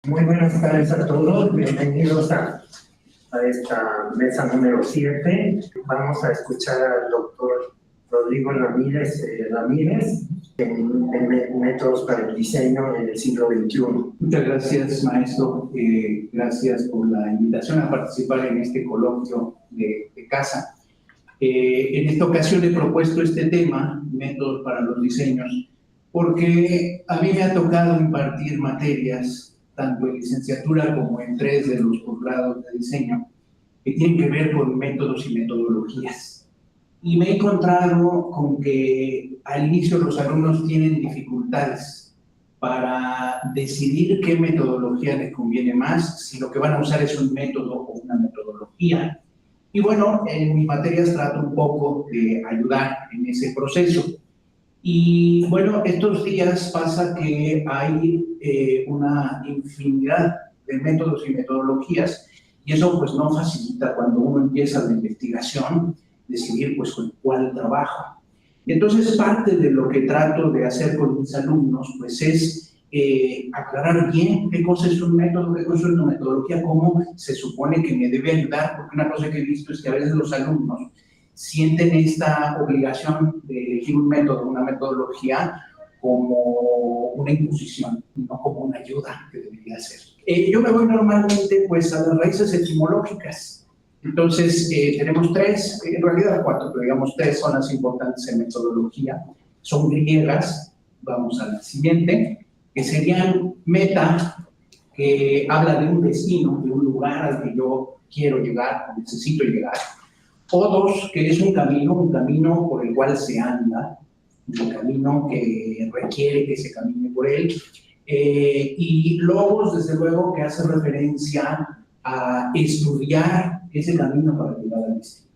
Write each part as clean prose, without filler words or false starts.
Muy buenas tardes a todos, bienvenidos a esta mesa número 7. Vamos a escuchar al doctor Rodrigo Ramírez en métodos para el diseño en el siglo XXI. Muchas gracias, maestro. Gracias por la invitación a participar en este coloquio de casa. En esta ocasión he propuesto este tema, métodos para los diseños, porque a mí me ha tocado impartir materias tanto en licenciatura como en 3 de los posgrados de diseño, que tienen que ver con métodos y metodologías. Y me he encontrado con que al inicio los alumnos tienen dificultades para decidir qué metodología les conviene más, si lo que van a usar es un método o una metodología. Y bueno, en mis materias trato un poco de ayudar en ese proceso. Y bueno, estos días pasa que hay una infinidad de métodos y metodologías, y eso pues no facilita cuando uno empieza la investigación decidir pues con cuál trabajo. Y entonces parte de lo que trato de hacer con mis alumnos pues es aclarar bien qué cosa es un método, qué cosa es una metodología, cómo se supone que me debe ayudar, porque una cosa que he visto es que a veces los alumnos sienten esta obligación de elegir un método, una metodología, como una imposición, no como una ayuda que debería ser. Yo me voy normalmente pues a las raíces etimológicas. Entonces tenemos 3, en realidad 4, pero digamos 3 son las importantes en metodología. Son griegas, vamos a la siguiente, que serían meta, que habla de un destino, de un lugar al que yo quiero llegar, o necesito llegar. Odos, que es un camino por el cual se anda, un camino que requiere que se camine por él. Y logos, desde luego, que hace referencia a estudiar ese camino para llegar al destino.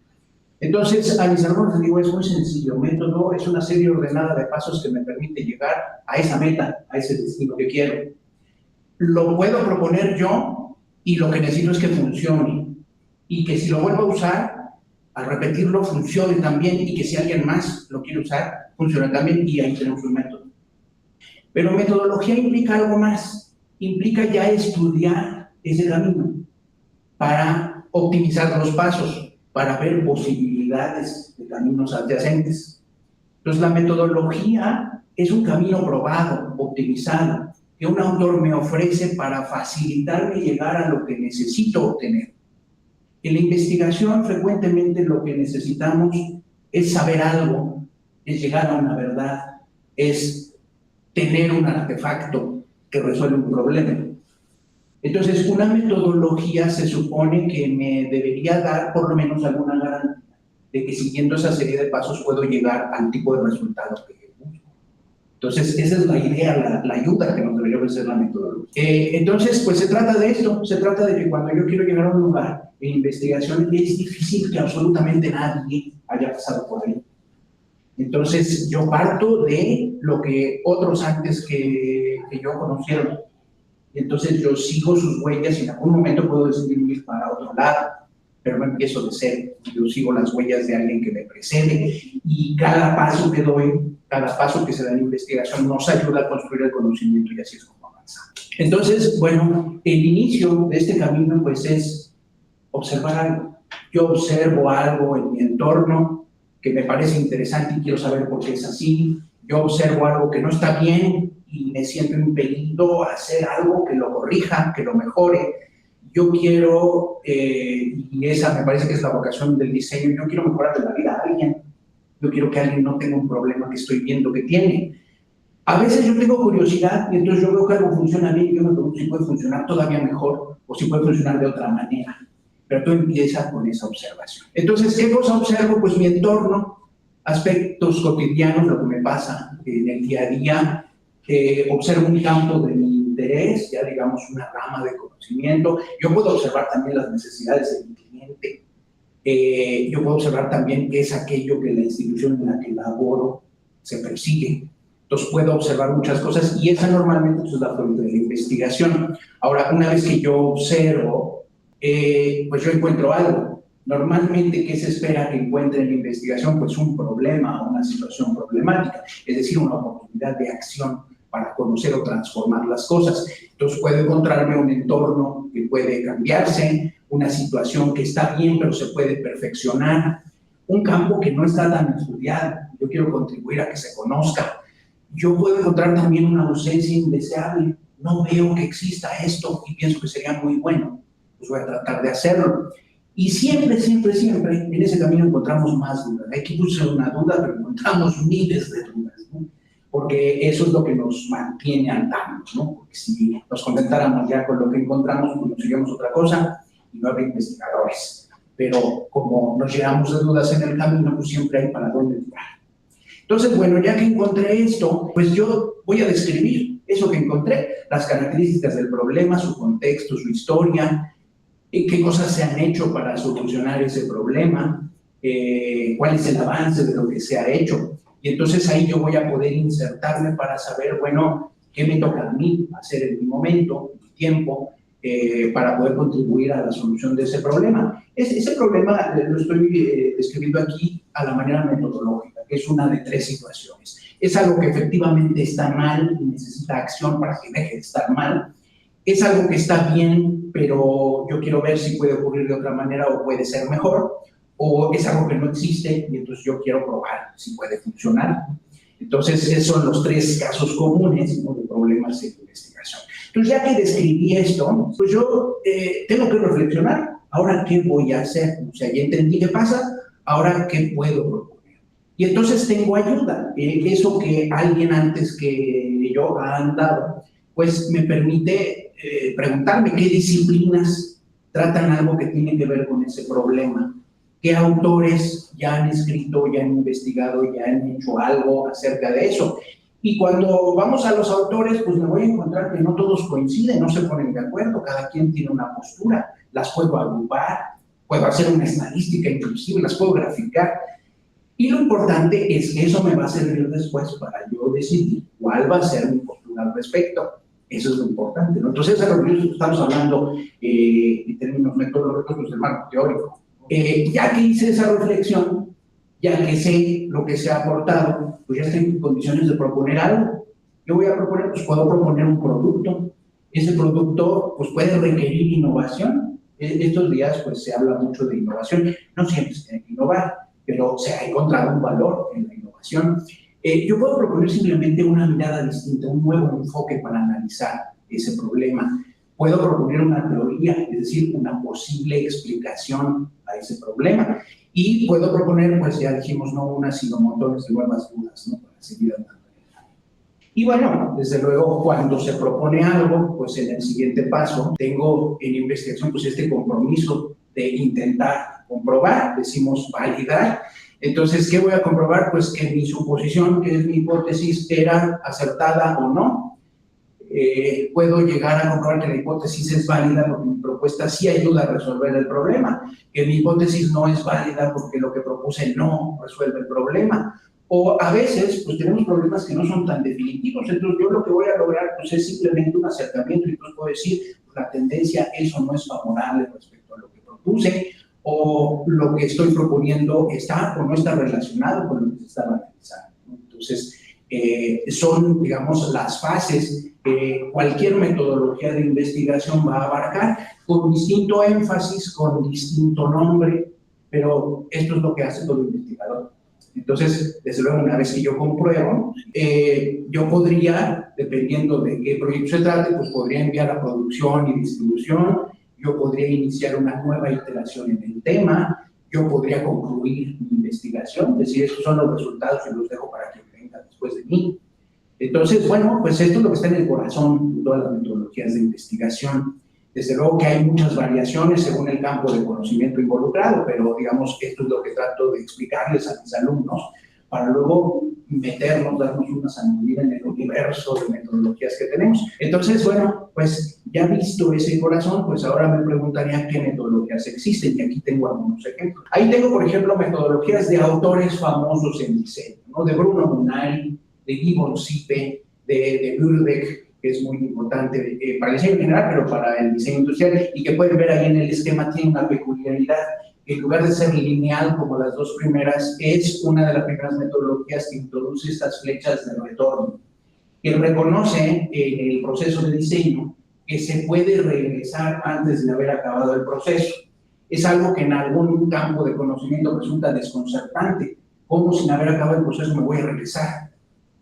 Entonces, a mis alumnos les digo, es muy sencillo. Método es una serie ordenada de pasos que me permite llegar a esa meta, a ese destino que quiero. Lo puedo proponer yo y lo que necesito es que funcione. Y que si lo vuelvo a usar, al repetirlo funcione también, y que si alguien más lo quiere usar, funcione también, y ahí tenemos un método. Pero metodología implica algo más, implica ya estudiar ese camino para optimizar los pasos, para ver posibilidades de caminos adyacentes. Entonces la metodología es un camino probado, optimizado, que un autor me ofrece para facilitarme llegar a lo que necesito obtener. En la investigación, frecuentemente lo que necesitamos es saber algo, es llegar a una verdad, es tener un artefacto que resuelve un problema. Entonces, una metodología se supone que me debería dar por lo menos alguna garantía de que siguiendo esa serie de pasos puedo llegar al tipo de resultado que busco. Entonces, esa es la idea, la ayuda que nos debería ofrecer la metodología. Entonces, pues se trata de esto, se trata de que cuando yo quiero llegar a un lugar, en investigación es difícil que absolutamente nadie haya pasado por ahí. Entonces, yo parto de lo que otros antes que yo conocieron. Entonces, yo sigo sus huellas y en algún momento puedo decidir ir para otro lado, pero no empiezo de cero. Yo sigo las huellas de alguien que me precede, y cada paso que doy, cada paso que se da en investigación nos ayuda a construir el conocimiento, y así es como avanzamos. Entonces, bueno, el inicio de este camino pues es observar algo. Yo observo algo en mi entorno que me parece interesante y quiero saber por qué es así. Yo observo algo que no está bien y me siento impelido a hacer algo que lo corrija, que lo mejore. Yo quiero, y esa me parece que es la vocación del diseño, yo quiero mejorar la vida a alguien. Yo quiero que alguien no tenga un problema que estoy viendo que tiene. A veces yo tengo curiosidad y entonces yo veo que algo funciona bien y yo me pregunto si puede funcionar todavía mejor o si puede funcionar de otra manera. Pero tú empiezas con esa observación. Entonces, ¿qué cosa observo? Pues mi entorno, aspectos cotidianos, lo que me pasa en el día a día. Observo un campo de mi interés, ya digamos una rama de conocimiento. Yo puedo observar también las necesidades de mi cliente. Yo puedo observar también qué es aquello que la institución en la que laboro se persigue. Entonces puedo observar muchas cosas, y esa normalmente es la fuente de la investigación. Ahora, una vez que yo observo, pues yo encuentro algo. Normalmente, ¿qué se espera que encuentre en la investigación? Pues un problema, una situación problemática, es decir, una oportunidad de acción para conocer o transformar las cosas. Entonces puedo encontrarme un entorno que puede cambiarse, una situación que está bien pero se puede perfeccionar, un campo que no está tan estudiado, yo quiero contribuir a que se conozca. Yo puedo encontrar también una ausencia indeseable, no veo que exista esto y pienso que sería muy bueno, pues voy a tratar de hacerlo. Y siempre, siempre, siempre en ese camino encontramos más dudas. Hay que buscar una duda, pero encontramos miles de dudas, ¿no? Porque eso es lo que nos mantiene andando, ¿no? Porque si nos contentáramos ya con lo que encontramos, pues nos iríamos otra cosa y no habría investigadores. Pero como nos llenamos de dudas en el camino, pues siempre hay para dónde tirar. Entonces, bueno, ya que encontré esto, pues yo voy a describir eso que encontré, las características del problema, su contexto, su historia, qué cosas se han hecho para solucionar ese problema, cuál es el avance de lo que se ha hecho. Y entonces ahí yo voy a poder insertarme para saber, bueno, qué me toca a mí hacer en mi momento, en mi tiempo, para poder contribuir a la solución de ese problema. Ese problema lo estoy describiendo aquí a la manera metodológica, que es una de 3 situaciones. Es algo que efectivamente está mal y necesita acción para que deje de estar mal. Es algo que está bien, pero yo quiero ver si puede ocurrir de otra manera o puede ser mejor, o es algo que no existe y entonces yo quiero probar si puede funcionar. Entonces, esos son los 3 casos comunes, ¿no?, de problemas de investigación. Entonces, ya que describí esto, pues yo tengo que reflexionar, ahora qué voy a hacer. O sea, ya entendí qué pasa, ahora qué puedo proponer. Y entonces tengo ayuda, eso que alguien antes que yo ha andado, pues me permite preguntarme qué disciplinas tratan algo que tiene que ver con ese problema, qué autores ya han escrito, ya han investigado, ya han hecho algo acerca de eso. Y cuando vamos a los autores, pues me voy a encontrar que no todos coinciden, no se ponen de acuerdo, cada quien tiene una postura, las puedo agrupar, puedo hacer una estadística inclusive, las puedo graficar. Y lo importante es que eso me va a servir después para yo decidir cuál va a ser mi postura al respecto. Eso es lo importante, ¿no? Entonces, a lo que estamos hablando en términos metodológicos del marco teórico. Ya que hice esa reflexión, ya que sé lo que se ha aportado, pues ya estoy en condiciones de proponer algo. Yo voy a proponer, pues puedo proponer un producto. Ese producto, pues puede requerir innovación. Estos días, pues se habla mucho de innovación. No siempre se tiene que innovar, pero se ha encontrado un valor en la innovación. Yo puedo proponer simplemente una mirada distinta, un nuevo enfoque para analizar ese problema. Puedo proponer una teoría, es decir, una posible explicación a ese problema. Y puedo proponer, pues ya dijimos, no una, sino montones de nuevas dudas, ¿no?, para seguir andando. Y bueno, desde luego, cuando se propone algo, pues en el siguiente paso, tengo en investigación pues este compromiso de intentar comprobar, decimos validar. Entonces, ¿qué voy a comprobar? Pues que mi suposición, que es mi hipótesis, era acertada o no. Puedo llegar a comprobar que la hipótesis es válida porque mi propuesta sí ayuda a resolver el problema, que mi hipótesis no es válida porque lo que propuse no resuelve el problema. O a veces, pues tenemos problemas que no son tan definitivos, entonces yo lo que voy a lograr pues, es simplemente un acercamiento y entonces puedo decir, pues, la tendencia eso no es favorable respecto a lo que propuse, o lo que estoy proponiendo está o no está relacionado con lo que se está analizando, ¿no? Entonces, son, digamos, las fases que cualquier metodología de investigación va a abarcar con distinto énfasis, con distinto nombre, pero esto es lo que hace todo investigador. Entonces, desde luego, una vez que yo compruebo, yo podría, dependiendo de qué proyecto se trate, pues podría enviar a producción y distribución, yo podría iniciar una nueva iteración en el tema, yo podría concluir mi investigación, es decir, estos son los resultados y los dejo para quien venga después de mí. Entonces, bueno, pues esto es lo que está en el corazón de todas las metodologías de investigación. Desde luego que hay muchas variaciones según el campo de conocimiento involucrado, pero digamos que esto es lo que trato de explicarles a mis alumnos para luego meternos, darnos una sandunguilla en el universo de metodologías que tenemos. Entonces, bueno, pues ya visto ese corazón, pues ahora me preguntaría qué metodologías existen, y aquí tengo algunos ejemplos. Ahí tengo, por ejemplo, metodologías de autores famosos en diseño, ¿no? De Bruno Munari, de Gibbon Sipe, de Burbeck, que es muy importante para el diseño en general, pero para el diseño industrial, y que pueden ver ahí en el esquema, tiene una peculiaridad. En lugar de ser lineal como las dos primeras, es una de las primeras metodologías que introduce estas flechas de retorno. que reconoce en el proceso de diseño que se puede regresar antes de haber acabado el proceso. Es algo que en algún campo de conocimiento resulta desconcertante. ¿Cómo sin haber acabado el proceso me voy a regresar?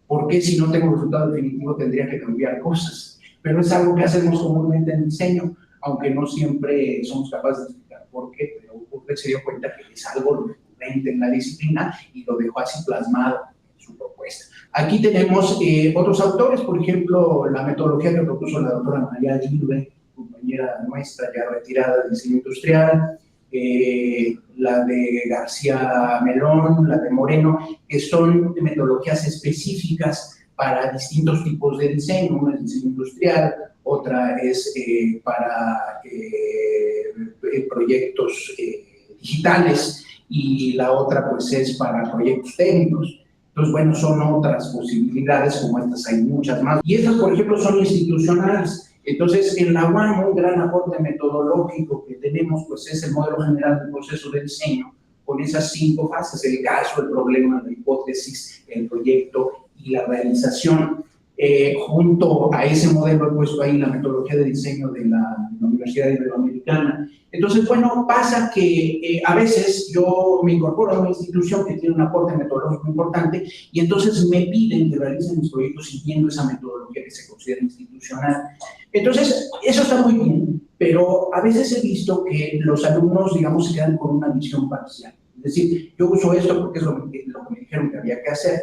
¿Por qué si no tengo el resultado definitivo tendría que cambiar cosas? Pero es algo que hacemos comúnmente en diseño, aunque no siempre somos capaces de explicar por qué, pero usted se dio cuenta que es algo recurrente en la disciplina y lo dejó así plasmado en su propuesta. Aquí tenemos otros autores, por ejemplo, la metodología que propuso la doctora María Aguirre, compañera nuestra ya retirada de diseño industrial, la de García Melón, la de Moreno, que son metodologías específicas para distintos tipos de diseño. Una es diseño industrial, otra es para proyectos digitales y la otra pues es para proyectos técnicos. Entonces, bueno, son otras posibilidades, como estas hay muchas más. Y estas, por ejemplo, son institucionales. Entonces, en la UAM, un gran aporte metodológico que tenemos, pues es el modelo general del proceso de diseño, con esas 5 fases: el caso, el problema, la hipótesis, el proyecto y la realización. Junto a ese modelo he puesto ahí la metodología de diseño de la Universidad Iberoamericana. Entonces, bueno, pasa que a veces yo me incorporo a una institución que tiene un aporte metodológico importante y entonces me piden que realicen mis proyectos siguiendo esa metodología que se considera institucional. Entonces, eso está muy bien, pero a veces he visto que los alumnos, digamos, se quedan con una visión parcial. Es decir, yo uso esto porque es lo que me dijeron que había que hacer,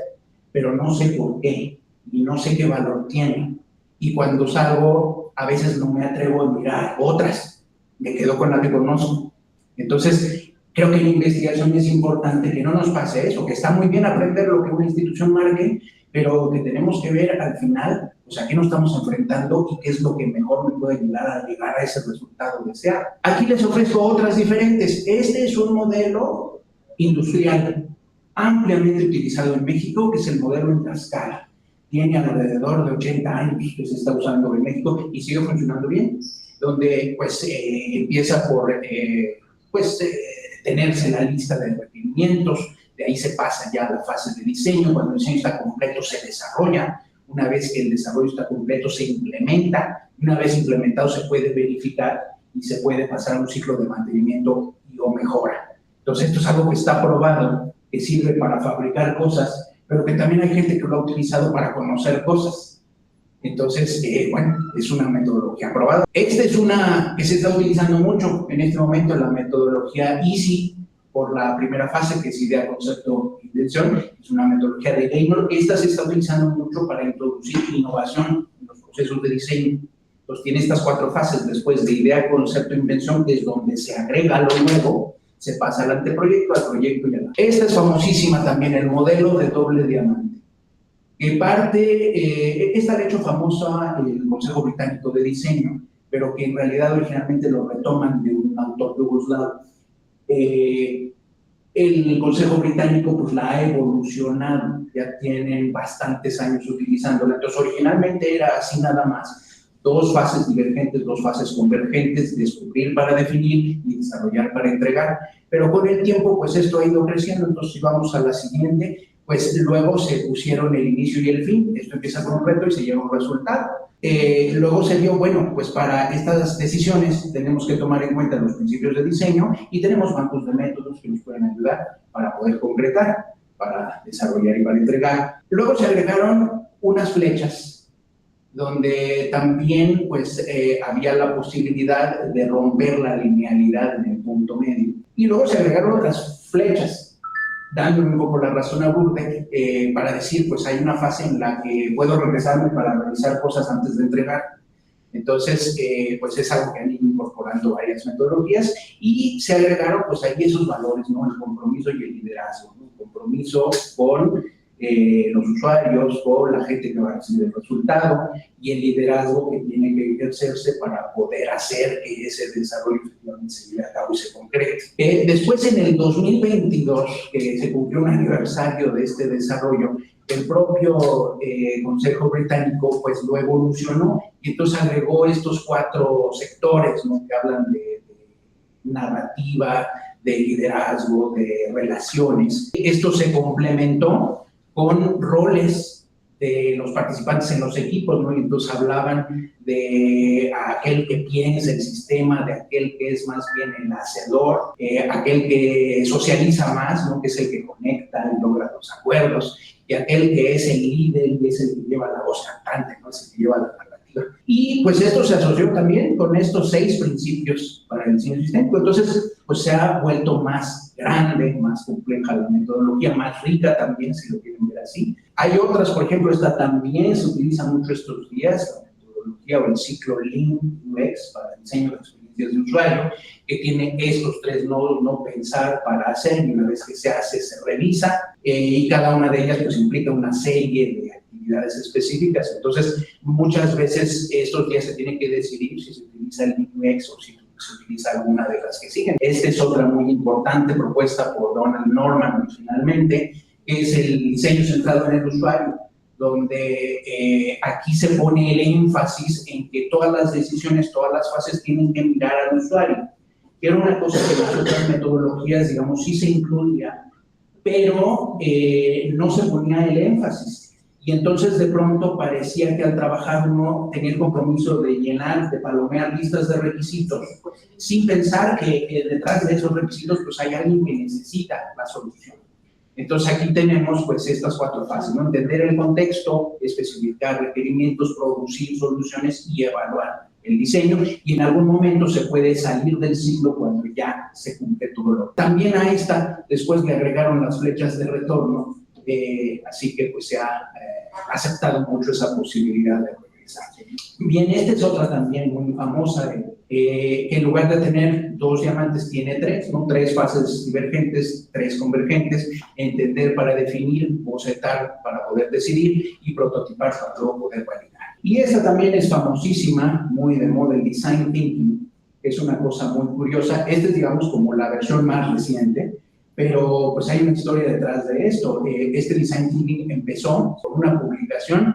pero no sé por qué y no sé qué valor tiene. Y cuando salgo, a veces no me atrevo a mirar otras, me quedo con la que conozco. Entonces, creo que en la investigación es importante que no nos pase eso, que está muy bien aprender lo que una institución marque, pero que tenemos que ver al final, pues a qué nos estamos enfrentando y qué es lo que mejor me puede ayudar a llegar a ese resultado deseado. Aquí les ofrezco otras diferentes. Este es un modelo industrial ampliamente utilizado en México, que es el modelo en Tlaxcala. Tiene alrededor de 80 años que se está usando en México y sigue funcionando bien, donde pues empieza por tenerse la lista de requerimientos, de ahí se pasa ya a la fase de diseño. Cuando el diseño está completo se desarrolla, una vez que el desarrollo está completo se implementa, una vez implementado se puede verificar y se puede pasar a un ciclo de mantenimiento y o mejora. Entonces esto es algo que está probado, que sirve para fabricar cosas, pero que también hay gente que lo ha utilizado para conocer cosas. Entonces, bueno, es una metodología aprobada. Esta es una que se está utilizando mucho en este momento, la metodología EASY, por la primera fase, que es idea, concepto, intención. Es una metodología de Gaynor. Esta se está utilizando mucho para introducir innovación en los procesos de diseño. Entonces, tiene estas 4 fases después de idea, concepto, invención, que es donde se agrega lo nuevo, se pasa al anteproyecto, al proyecto y al... Esta es famosísima también, el modelo de doble diamante, que parte, esta de hecho famosa el Consejo Británico de Diseño, pero que en realidad originalmente lo retoman de un autor yugoslavo. El Consejo Británico pues la ha evolucionado, ya tienen bastantes años utilizándola. Entonces originalmente era así nada más: 2 fases divergentes, 2 fases convergentes, descubrir para definir y desarrollar para entregar. Pero con el tiempo, pues esto ha ido creciendo. Entonces, si vamos a la siguiente, pues luego se pusieron el inicio y el fin. Esto empieza con un reto y se lleva un resultado. Luego se vio, bueno, pues para estas decisiones tenemos que tomar en cuenta los principios de diseño y tenemos bancos de métodos que nos pueden ayudar para poder concretar, para desarrollar y para entregar. Luego se agregaron unas flechas, donde también pues había la posibilidad de romper la linealidad en el punto medio. Y luego se agregaron otras flechas, dándole un poco la razón a Burbeck para decir, pues hay una fase en la que puedo regresarme para realizar cosas antes de entregar. Entonces, pues es algo que han ido incorporando varias metodologías y se agregaron pues ahí esos valores, ¿no? El compromiso y el liderazgo, ¿no? El compromiso con los usuarios, con la gente que va a recibir el resultado y el liderazgo que tiene que ejercerse para poder hacer que ese desarrollo efectivamente se lleve a cabo y se concrete. Después, en el 2022, se cumplió un aniversario de este desarrollo, el propio Consejo Británico pues lo evolucionó y entonces agregó estos 4 sectores, ¿no? Que hablan de narrativa, de liderazgo, de relaciones. Esto se complementó con roles de los participantes en los equipos, ¿no? Y entonces hablaban de aquel que piensa el sistema, de aquel que es más bien el hacedor, aquel que socializa más, ¿no? Que es el que conecta y logra los acuerdos, y aquel que es el líder y es el que lleva la voz cantante, ¿no? Es el que lleva la narrativa. Y pues esto se asoció también con estos 6 principios para el diseño sistémico. Entonces, pues se ha vuelto más grande, más compleja la metodología, más rica también, si lo quieren ver así. Hay otras, por ejemplo, esta también se utiliza mucho estos días, la metodología o el ciclo Lean UX para el diseño de experiencias de usuario, que tiene estos 3 nodos: no pensar para hacer, y una vez que se hace, se revisa, y cada una de ellas pues implica una serie de actividades específicas. Entonces, muchas veces estos días se tiene que decidir si se utiliza el Lean UX o si se utiliza alguna de las que siguen. Esta es otra muy importante propuesta por Donald Norman originalmente, que es el diseño centrado en el usuario, donde aquí se pone el énfasis en que todas las decisiones, todas las fases tienen que mirar al usuario. Que era una cosa que en las otras metodologías, digamos, sí se incluía, pero no se ponía el énfasis. Y entonces de pronto parecía que al trabajar uno tenía el compromiso de llenar, de palomear listas de requisitos, sin pensar que detrás de esos requisitos pues hay alguien que necesita la solución. Entonces aquí tenemos pues estas 4 fases, ¿no? Entender el contexto, especificar requerimientos, producir soluciones y evaluar el diseño, y en algún momento se puede salir del ciclo cuando ya se cumple todo. También a esta, después le agregaron las flechas de retorno, así que pues se ha aceptado mucho esa posibilidad de regresar. Bien, esta es otra también muy famosa, en lugar de tener 2 diamantes tiene 3, ¿no? 3 fases divergentes, 3 convergentes: entender para definir, bocetar para poder decidir y prototipar para luego poder validar. Y esa también es famosísima, muy de moda, el design thinking, que es una cosa muy curiosa. Esta es, digamos, como la versión más reciente, pero pues hay una historia detrás de esto. Este design thinking empezó con una publicación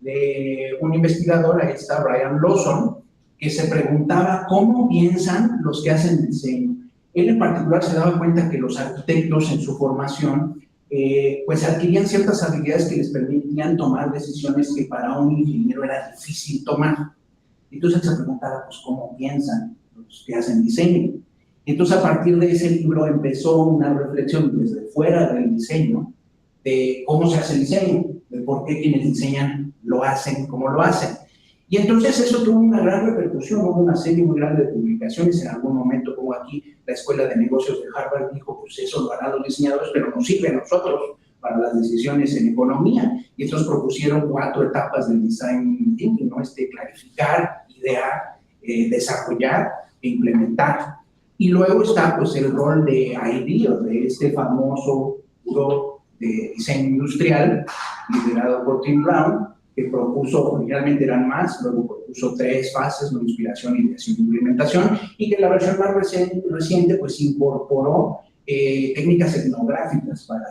de un investigador, ahí está Brian Lawson, que se preguntaba cómo piensan los que hacen diseño. Él en particular se daba cuenta que los arquitectos en su formación pues adquirían ciertas habilidades que les permitían tomar decisiones que para un ingeniero era difícil tomar. Entonces se preguntaba pues cómo piensan los que hacen diseño. Entonces a partir de ese libro empezó una reflexión desde fuera del diseño de cómo se hace el diseño, de por qué quienes diseñan lo hacen como lo hacen. Y entonces eso tuvo una gran repercusión, hubo una serie muy grande de publicaciones. En algún momento, como aquí, la Escuela de Negocios de Harvard dijo, pues eso lo harán los diseñadores, pero nos sirve a nosotros para las decisiones en economía. Y estos propusieron 4 etapas del design thinking, ¿no? Clarificar, idear, desarrollar e implementar. Y luego está pues el rol de IDEO, de este famoso grupo de diseño industrial liderado por Tim Brown, que propuso, originalmente eran más, luego propuso 3 fases: ¿no? Inspiración, ideación e implementación, y que la versión más reciente pues incorporó técnicas etnográficas para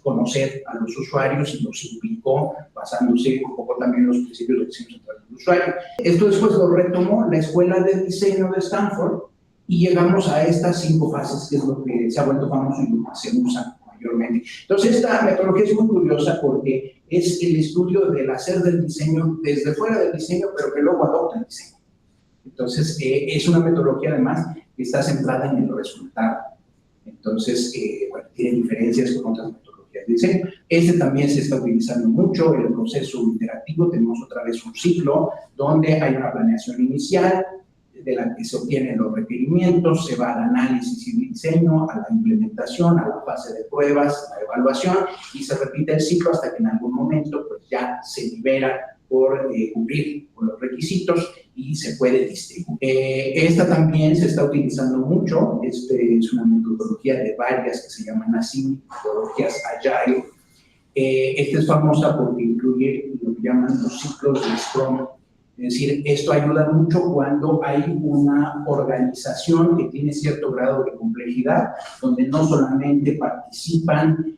conocer a los usuarios y los implicó basándose un poco también en los principios del diseño central del usuario. Esto después lo retomó la Escuela de Diseño de Stanford y llegamos a estas 5 fases, que es lo que se ha vuelto famoso y lo que se usa mayormente. Entonces esta metodología es muy curiosa porque es el estudio del hacer del diseño desde fuera del diseño, pero que luego adopta el diseño. Entonces es una metodología además que está centrada en el resultado. Entonces, bueno, tiene diferencias con otras metodologías de diseño. Este también se está utilizando mucho, el proceso interactivo. Tenemos otra vez un ciclo donde hay una planeación inicial, de la que se obtienen los requerimientos, se va al análisis y diseño, a la implementación, a la fase de pruebas, a la evaluación, y se repite el ciclo hasta que en algún momento pues, ya se libera por cumplir con los requisitos y se puede distribuir. Esta también se está utilizando mucho. Es una metodología de varias que se llaman así, metodologías Agile. Esta es famosa porque incluye lo que llaman los ciclos de Scrum. Es decir, esto ayuda mucho cuando hay una organización que tiene cierto grado de complejidad, donde no solamente participan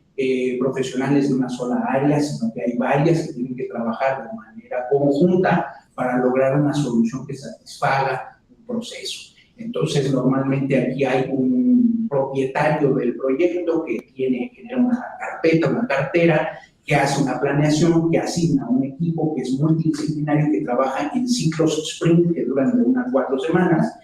profesionales de una sola área, sino que hay varias que tienen que trabajar de manera conjunta para lograr una solución que satisfaga un proceso. Entonces, normalmente aquí hay un propietario del proyecto que genera una carpeta, una cartera, que hace una planeación, que asigna un equipo que es multidisciplinario, que trabaja en ciclos sprint que duran de unas 4 semanas,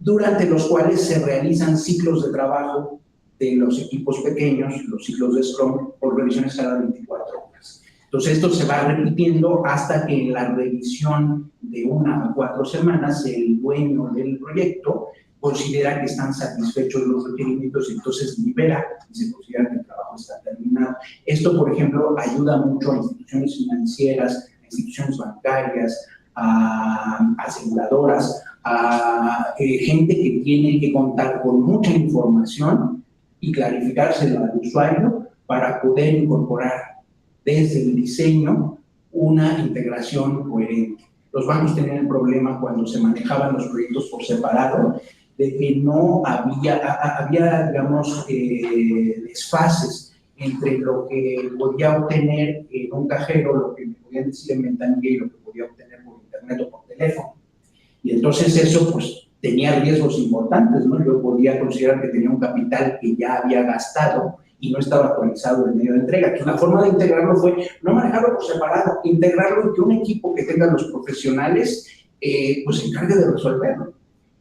durante los cuales se realizan ciclos de trabajo de los equipos pequeños, los ciclos de Scrum, por revisiones cada 24 horas. Entonces, esto se va repitiendo hasta que en la revisión de 1 a 4 semanas, el dueño del proyecto considera que están satisfechos los requerimientos y entonces libera y se considera que el trabajo está terminado. Esto, por ejemplo, ayuda mucho a instituciones financieras, a instituciones bancarias, a aseguradoras, a gente que tiene que contar con mucha información y clarificársela al usuario para poder incorporar desde el diseño una integración coherente. Los bancos tenían el problema cuando se manejaban los proyectos por separado, de que no había digamos, desfases entre lo que podía obtener en un cajero, lo que me podían decir en ventanilla y lo que podía obtener por internet o por teléfono. Y entonces eso pues tenía riesgos importantes, ¿no? Yo podía considerar que tenía un capital que ya había gastado y no estaba actualizado el medio de entrega. Entonces la forma de integrarlo fue no manejarlo por separado, integrarlo y que un equipo que tenga los profesionales pues se encargue de resolverlo.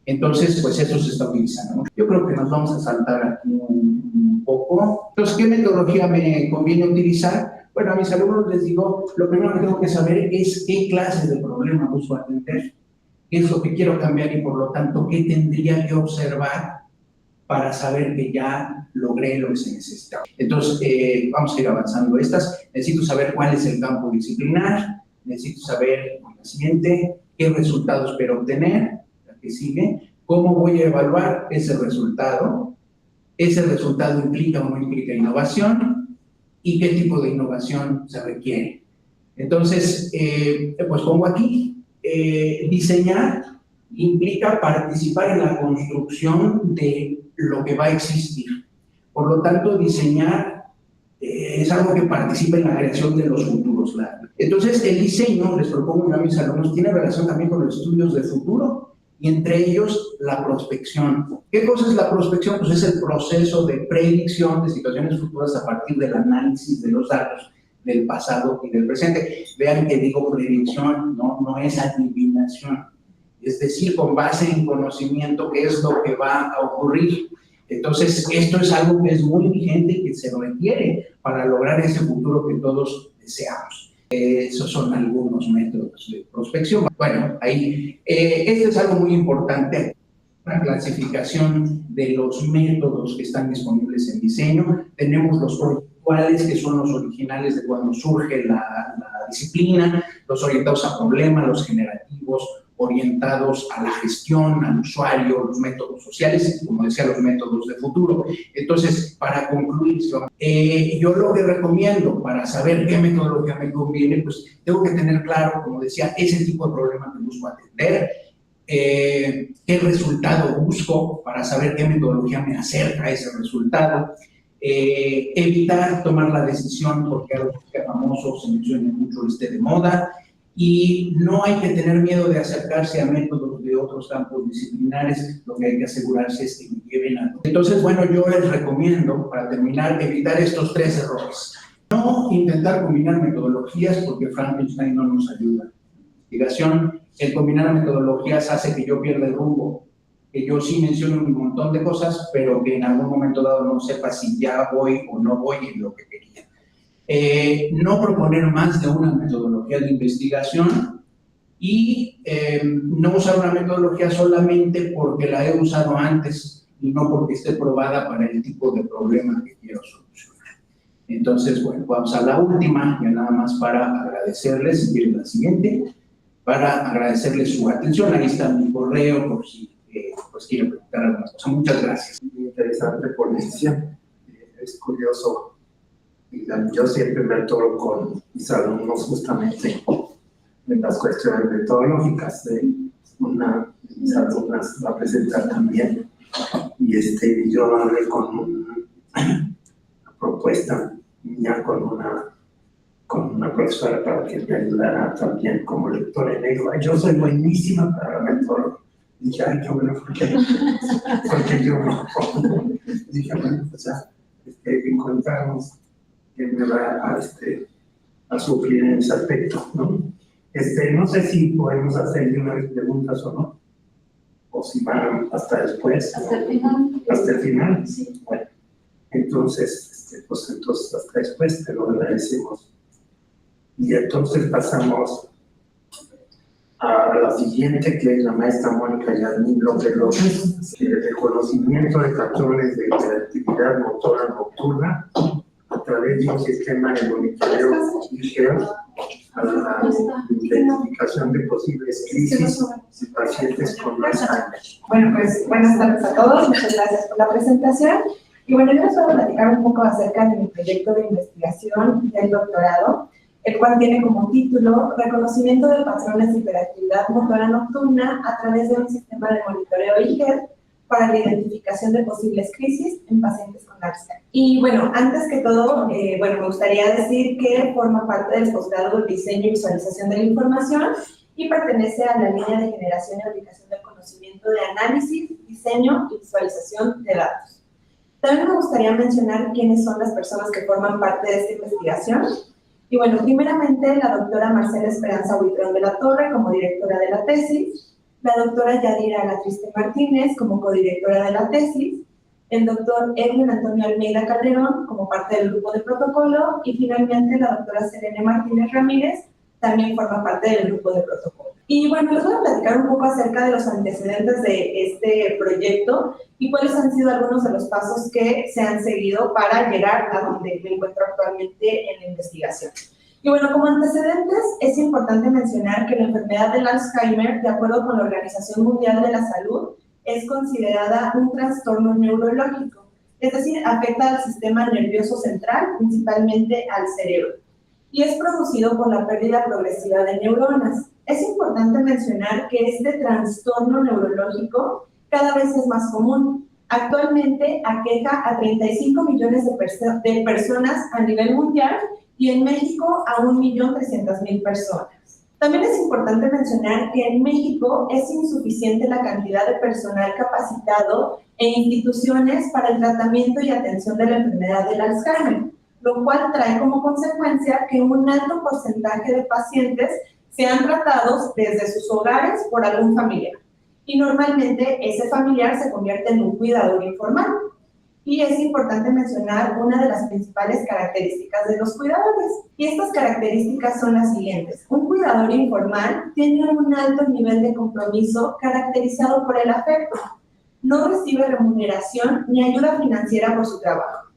Entonces, pues eso se está utilizando. Yo creo que nos vamos a saltar aquí un poco. Entonces, ¿qué metodología me conviene utilizar? Bueno, a mis alumnos les digo, lo primero que tengo que saber es qué clase de problema busco atender, qué es lo que quiero cambiar y, por lo tanto, qué tendría que observar para saber que ya logré lo que se necesitaba. Entonces, vamos a ir avanzando estas. Necesito saber cuál es el campo disciplinar, necesito saber, la siguiente, qué resultados espero obtener, que sigue, cómo voy a evaluar ese resultado implica o no implica innovación y qué tipo de innovación se requiere. Entonces, pues pongo aquí, diseñar implica participar en la construcción de lo que va a existir. Por lo tanto, diseñar es algo que participa en la creación de los futuros. Entonces, el diseño, les propongo yo a mis alumnos, tiene relación también con los estudios de futuro, y entre ellos la prospección. ¿Qué cosa es la prospección? Pues es el proceso de predicción de situaciones futuras a partir del análisis de los datos del pasado y del presente. Vean que digo predicción, no es adivinación. Es decir, con base en conocimiento qué es lo que va a ocurrir. Entonces, esto es algo que es muy vigente y que se requiere para lograr ese futuro que todos deseamos. Esos son algunos métodos de prospección. Bueno, ahí, este es algo muy importante, una clasificación de los métodos que están disponibles en diseño. Tenemos los conceptuales, que son los originales de cuando surge la disciplina, los orientados a problemas, los generativos, orientados a la gestión, al usuario, los métodos sociales, como decía, los métodos de futuro. Entonces, para concluir, yo lo que recomiendo para saber qué metodología me conviene, pues tengo que tener claro, como decía, ese tipo de problema que busco atender, qué resultado busco para saber qué metodología me acerca a ese resultado, evitar tomar la decisión porque algo que es famoso, se menciona mucho, esté de moda, y no hay que tener miedo de acercarse a métodos de otros campos disciplinares, lo que hay que asegurarse es que me lleven a... Entonces, bueno, yo les recomiendo, para terminar, evitar estos 3 errores. No intentar combinar metodologías porque Frankenstein no nos ayuda. Investigación, el combinar metodologías hace que yo pierda el rumbo, que yo sí menciono un montón de cosas, pero que en algún momento dado no sepa si ya voy o no voy en lo que quería. No proponer más de una metodología de investigación y no usar una metodología solamente porque la he usado antes y no porque esté probada para el tipo de problema que quiero solucionar. Entonces, bueno, vamos a la última, ya nada más para agradecerles, si quieren la siguiente, para agradecerles su atención. Ahí está mi correo por si pues quieren preguntar alguna cosa. Muchas gracias. Muy interesante ponencia. Es curioso. Yo siempre me atoro con mis alumnos justamente en las cuestiones metodológicas. Una de mis alumnas va a presentar también y yo hablé con una propuesta mía con una profesora para que me ayudara también como lectora. Y me dijo, yo soy buenísima para la metodología. Dije, ay, qué bueno, porque yo no. Dije, bueno, pues ya encontramos él me va a suplir en ese aspecto, ¿no? No sé si podemos hacerle unas preguntas o no, o si van hasta después. Hasta el final. Hasta el final. Sí. Bueno, entonces, pues entonces hasta después te lo agradecemos. Y entonces pasamos a la siguiente, que es la maestra Mónica Yasmín López López, que es el reconocimiento de patrones de hiperactividad motora nocturna a través de un sistema de monitoreo IGER a la identificación de posibles crisis de pacientes con Alzheimer. Bueno, pues buenas tardes a todos, muchas gracias por la presentación. Y bueno, yo les voy a platicar un poco acerca de mi proyecto de investigación del doctorado, el cual tiene como título Reconocimiento de patrones de hiperactividad motora nocturna a través de un sistema de monitoreo IGER para la identificación de posibles crisis en pacientes con Alzheimer. Y bueno, antes que todo, me gustaría decir que forma parte del posgrado de Diseño y Visualización de la Información y pertenece a la línea de generación y aplicación del conocimiento de análisis, diseño y visualización de datos. También me gustaría mencionar quiénes son las personas que forman parte de esta investigación. Y bueno, primeramente la doctora Marcela Esperanza Huitrón de la Torre como directora de la tesis, la doctora Yadira Alatriste Martínez como codirectora de la tesis, el doctor Edwin Antonio Almeida Calderón como parte del grupo de protocolo y finalmente la doctora Selene Martínez Ramírez también forma parte del grupo de protocolo. Y bueno, les voy a platicar un poco acerca de los antecedentes de este proyecto y cuáles han sido algunos de los pasos que se han seguido para llegar a donde me encuentro actualmente en la investigación. Y bueno, como antecedentes, es importante mencionar que la enfermedad del Alzheimer, de acuerdo con la Organización Mundial de la Salud, es considerada un trastorno neurológico, es decir, afecta al sistema nervioso central, principalmente al cerebro, y es producido por la pérdida progresiva de neuronas. Es importante mencionar que este trastorno neurológico cada vez es más común. Actualmente aqueja a 35 millones de personas a nivel mundial y en México a 1.300.000 personas. También es importante mencionar que en México es insuficiente la cantidad de personal capacitado en instituciones para el tratamiento y atención de la enfermedad del Alzheimer, lo cual trae como consecuencia que un alto porcentaje de pacientes sean tratados desde sus hogares por algún familiar. Y normalmente ese familiar se convierte en un cuidador informal. Y es importante mencionar una de las principales características de los cuidadores. Y estas características son las siguientes. Un cuidador informal tiene un alto nivel de compromiso caracterizado por el afecto. No recibe remuneración ni ayuda financiera por su trabajo.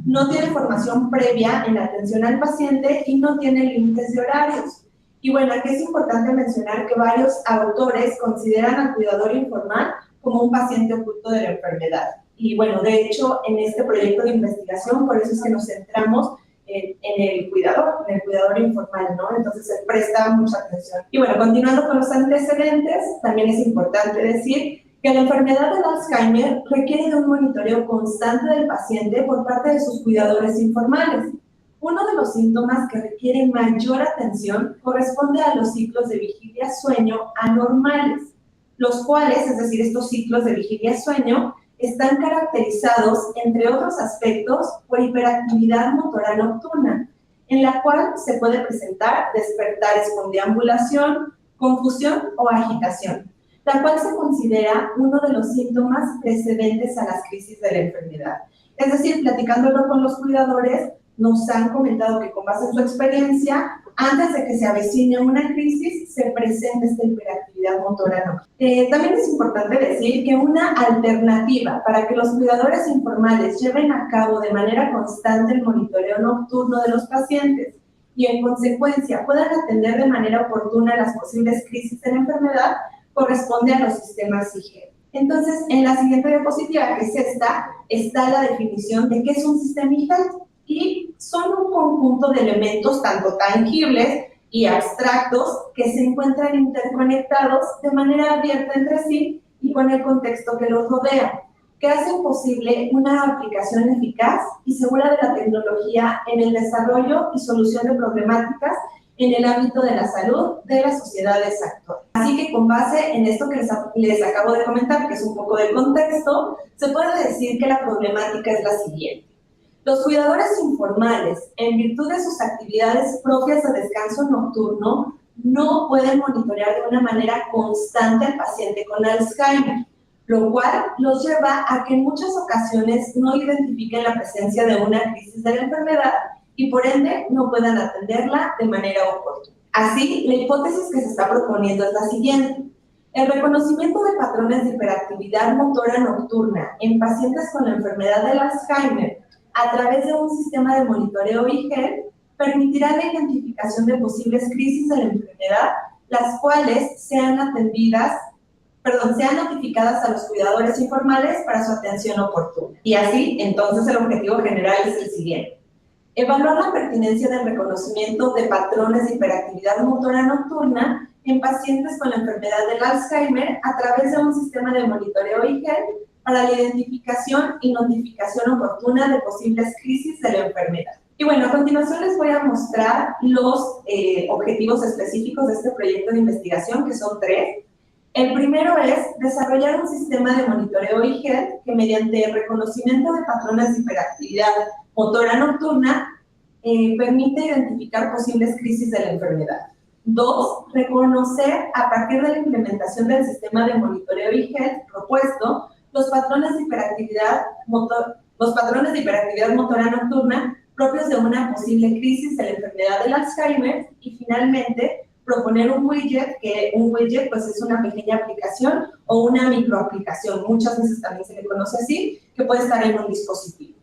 No tiene formación previa en la atención al paciente y no tiene límites de horarios. Y bueno, aquí es importante mencionar que varios autores consideran al cuidador informal como un paciente oculto de la enfermedad. Y bueno, de hecho, en este proyecto de investigación, por eso es que nos centramos en el cuidador informal, ¿no? Entonces, se presta mucha atención. Y bueno, continuando con los antecedentes, también es importante decir que la enfermedad del Alzheimer requiere de un monitoreo constante del paciente por parte de sus cuidadores informales. Uno de los síntomas que requiere mayor atención corresponde a los ciclos de vigilia-sueño anormales, los cuales, es decir, estos ciclos de vigilia-sueño, están caracterizados, entre otros aspectos, por hiperactividad motora nocturna, en la cual se puede presentar despertares con deambulación, confusión o agitación, la cual se considera uno de los síntomas precedentes a las crisis de la enfermedad. Es decir, platicándolo con los cuidadores, nos han comentado que con base en su experiencia, antes de que se avecine una crisis, se presenta esta hiperactividad motora nocturna. También es importante decir que una alternativa para que los cuidadores informales lleven a cabo de manera constante el monitoreo nocturno de los pacientes y en consecuencia puedan atender de manera oportuna las posibles crisis de la enfermedad, corresponde a los sistemas IGER. Entonces, en la siguiente diapositiva, que es esta, está la definición de qué es un sistema IGER. Y son un conjunto de elementos tanto tangibles y abstractos que se encuentran interconectados de manera abierta entre sí y con el contexto que los rodea, que hacen posible una aplicación eficaz y segura de la tecnología en el desarrollo y solución de problemáticas en el ámbito de la salud de las sociedades actuales. Así que con base en esto que les acabo de comentar, que es un poco del contexto, se puede decir que la problemática es la siguiente. Los cuidadores informales, en virtud de sus actividades propias de descanso nocturno, no pueden monitorear de una manera constante al paciente con Alzheimer, lo cual los lleva a que en muchas ocasiones no identifiquen la presencia de una crisis de la enfermedad y por ende no puedan atenderla de manera oportuna. Así, la hipótesis que se está proponiendo es la siguiente. El reconocimiento de patrones de hiperactividad motora nocturna en pacientes con la enfermedad del Alzheimer a través de un sistema de monitoreo IGEL permitirá la identificación de posibles crisis de la enfermedad, las cuales sean notificadas a los cuidadores informales para su atención oportuna. Y así, entonces, el objetivo general es el siguiente. Evaluar la pertinencia del reconocimiento de patrones de hiperactividad motora nocturna en pacientes con la enfermedad del Alzheimer a través de un sistema de monitoreo IGEL para la identificación y notificación oportuna de posibles crisis de la enfermedad. Y bueno, a continuación les voy a mostrar los objetivos específicos de este proyecto de investigación, que son 3. El primero es desarrollar un sistema de monitoreo IGEL que mediante el reconocimiento de patrones de hiperactividad motora nocturna permite identificar posibles crisis de la enfermedad. 2. Reconocer a partir de la implementación del sistema de monitoreo IGEL propuesto los patrones de hiperactividad motora nocturna propios de una posible crisis de la enfermedad del Alzheimer y finalmente proponer un widget, que un widget pues es una pequeña aplicación o una microaplicación, muchas veces también se le conoce así, que puede estar en un dispositivo.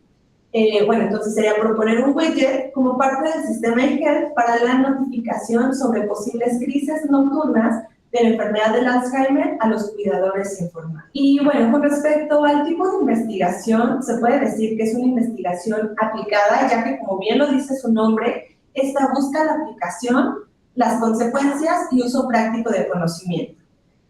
Bueno, entonces sería proponer un widget como parte del sistema IGEL para la notificación sobre posibles crisis nocturnas de la enfermedad del Alzheimer a los cuidadores informales. Y bueno, con respecto al tipo de investigación, se puede decir que es una investigación aplicada, ya que como bien lo dice su nombre, esta busca la aplicación, las consecuencias y uso práctico del conocimiento.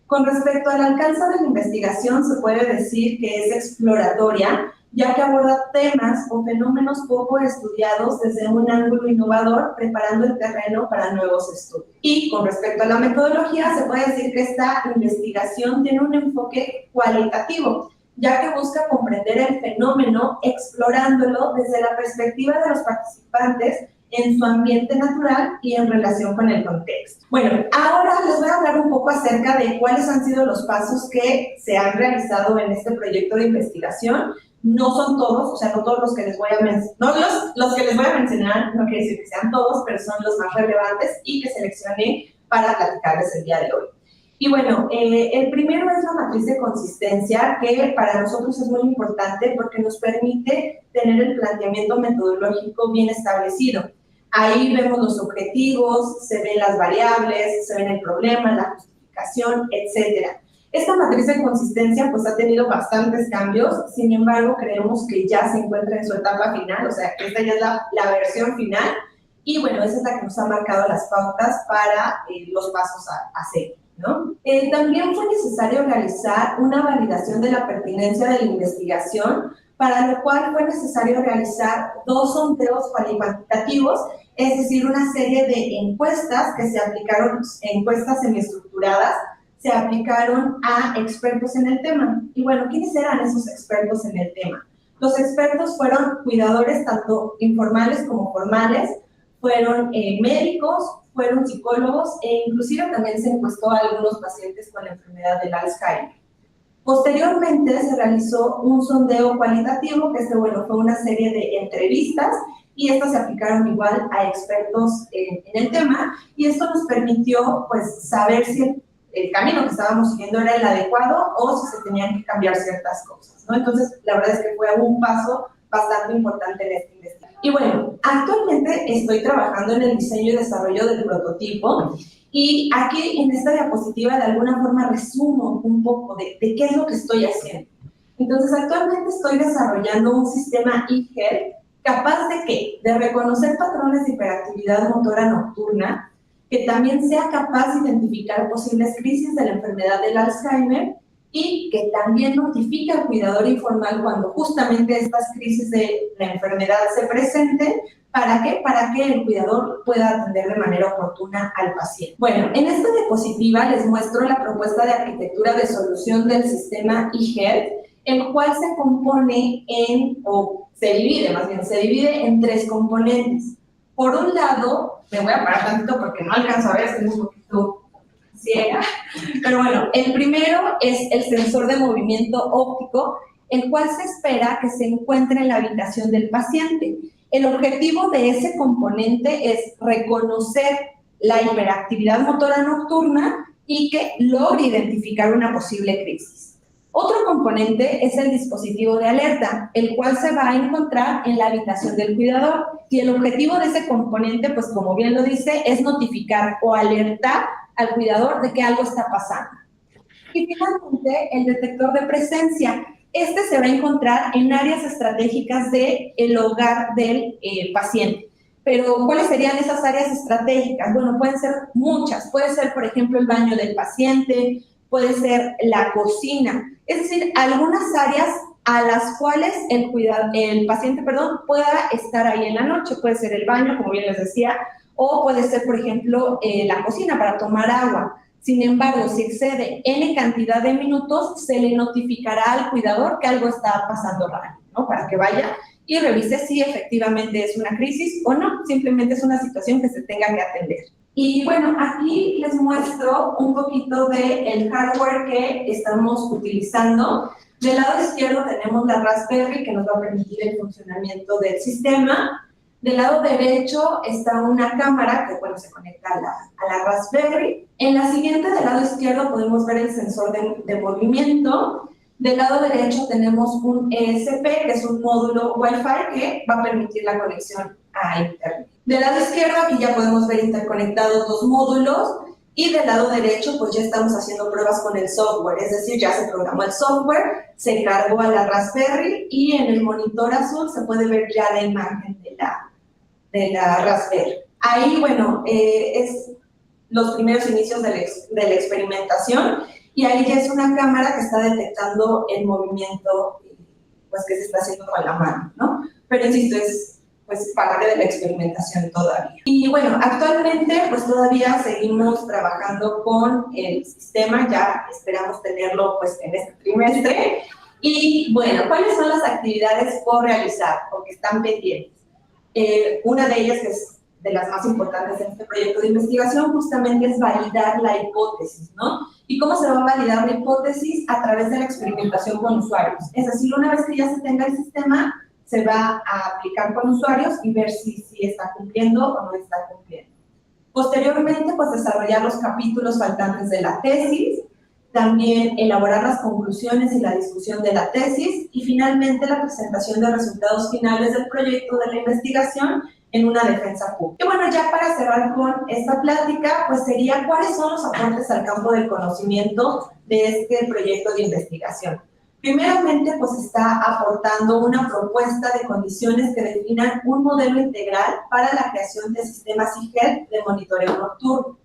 Con respecto al alcance de la investigación, se puede decir que es exploratoria, ya que aborda temas o fenómenos poco estudiados desde un ángulo innovador, preparando el terreno para nuevos estudios. Y con respecto a la metodología, se puede decir que esta investigación tiene un enfoque cualitativo, ya que busca comprender el fenómeno explorándolo desde la perspectiva de los participantes en su ambiente natural y en relación con el contexto. Bueno, ahora les voy a hablar un poco acerca de cuáles han sido los pasos que se han realizado en este proyecto de investigación. No son todos, o sea, no todos los que les voy a mencionar, los que les voy a mencionar, no quiere decir que sean todos, pero son los más relevantes y que seleccioné para platicarles el día de hoy. Y bueno, el primero es la matriz de consistencia, que para nosotros es muy importante porque nos permite tener el planteamiento metodológico bien establecido. Ahí vemos los objetivos, se ven las variables, se ven el problema, la justificación, etcétera. Esta matriz de consistencia pues ha tenido bastantes cambios, sin embargo creemos que ya se encuentra en su etapa final, o sea que esta ya es la versión final y bueno, esa es la que nos ha marcado las pautas para los pasos a seguir, ¿no? También fue necesario realizar una validación de la pertinencia de la investigación, para lo cual fue necesario realizar 2 sondeos cualitativos, es decir, una serie de encuestas que se aplicaron, encuestas semiestructuradas, se aplicaron a expertos en el tema. Y bueno, ¿quiénes eran esos expertos en el tema? Los expertos fueron cuidadores tanto informales como formales, fueron médicos, fueron psicólogos e inclusive también se encuestó a algunos pacientes con la enfermedad del Alzheimer. Posteriormente se realizó un sondeo cualitativo, que bueno, fue una serie de entrevistas y estas se aplicaron igual a expertos en el tema y esto nos permitió pues saber si el camino que estábamos siguiendo era el adecuado o si se tenían que cambiar ciertas cosas, ¿no? Entonces, la verdad es que fue un paso bastante importante en esta investigación. Y bueno, actualmente estoy trabajando en el diseño y desarrollo del prototipo y aquí en esta diapositiva de alguna forma resumo un poco de qué es lo que estoy haciendo. Entonces, actualmente estoy desarrollando un sistema IGEL capaz de ¿qué? De reconocer patrones de hiperactividad motora nocturna, que también sea capaz de identificar posibles crisis de la enfermedad del Alzheimer y que también notifique al cuidador informal cuando justamente estas crisis de la enfermedad se presenten. ¿Para qué? Para que el cuidador pueda atender de manera oportuna al paciente. Bueno, en esta diapositiva les muestro la propuesta de arquitectura de solución del sistema IGEL. el cual se compone se divide en 3 componentes. Por un lado, me voy a parar tantito porque no alcanzo a ver, estoy un poquito ciega, pero bueno, el primero es el sensor de movimiento óptico, el cual se espera que se encuentre en la habitación del paciente. El objetivo de ese componente es reconocer la hiperactividad motora nocturna y que logre identificar una posible crisis. Otro componente es el dispositivo de alerta, el cual se va a encontrar en la habitación del cuidador. Y el objetivo de ese componente, pues como bien lo dice, es notificar o alertar al cuidador de que algo está pasando. Y finalmente, el detector de presencia. Este se va a encontrar en áreas estratégicas del hogar del paciente. Pero, ¿cuáles serían esas áreas estratégicas? Bueno, pueden ser muchas. Puede ser, por ejemplo, el baño del paciente, puede ser la cocina. Es decir, algunas áreas a las cuales el paciente pueda estar ahí en la noche. Puede ser el baño, como bien les decía, o puede ser, por ejemplo, la cocina para tomar agua. Sin embargo, si excede N cantidad de minutos, se le notificará al cuidador que algo está pasando raro, ¿no? Para que vaya y revise si efectivamente es una crisis o no, simplemente es una situación que se tenga que atender. Y bueno, aquí les muestro un poquito del hardware que estamos utilizando. Del lado izquierdo tenemos la Raspberry, que nos va a permitir el funcionamiento del sistema. Del lado derecho está una cámara que, bueno, se conecta a la Raspberry. En la siguiente, del lado izquierdo, podemos ver el sensor de movimiento. Del lado derecho tenemos un ESP, que es un módulo Wi-Fi que va a permitir la conexión a Internet. Del lado izquierdo, aquí ya podemos ver interconectados 2 módulos. Y del lado derecho, pues ya estamos haciendo pruebas con el software, es decir, ya se programó el software, se cargó a la Raspberry y en el monitor azul se puede ver ya la imagen de la Raspberry. Ahí, bueno, es los primeros inicios de la experimentación y ahí ya es una cámara que está detectando el movimiento pues, que se está haciendo con la mano, ¿no? Pero insisto, es pues parte de la experimentación todavía. Y bueno, actualmente pues todavía seguimos trabajando con el sistema, ya esperamos tenerlo pues en este trimestre. Y bueno, ¿cuáles son las actividades por realizar o que están pendientes? Una de ellas, que es de las más importantes en este proyecto de investigación, justamente es validar la hipótesis, ¿no? ¿Y cómo se va a validar la hipótesis? A través de la experimentación con usuarios. Es decir, una vez que ya se tenga el sistema, se va a aplicar con usuarios y ver si está cumpliendo o no está cumpliendo. Posteriormente, pues desarrollar los capítulos faltantes de la tesis, también elaborar las conclusiones y la discusión de la tesis y finalmente la presentación de resultados finales del proyecto de la investigación en una defensa pública. Y bueno, ya para cerrar con esta plática, pues sería cuáles son los aportes al campo del conocimiento de este proyecto de investigación. Primeramente, pues está aportando una propuesta de condiciones que definan un modelo integral para la creación de sistemas e-health de monitoreo nocturno.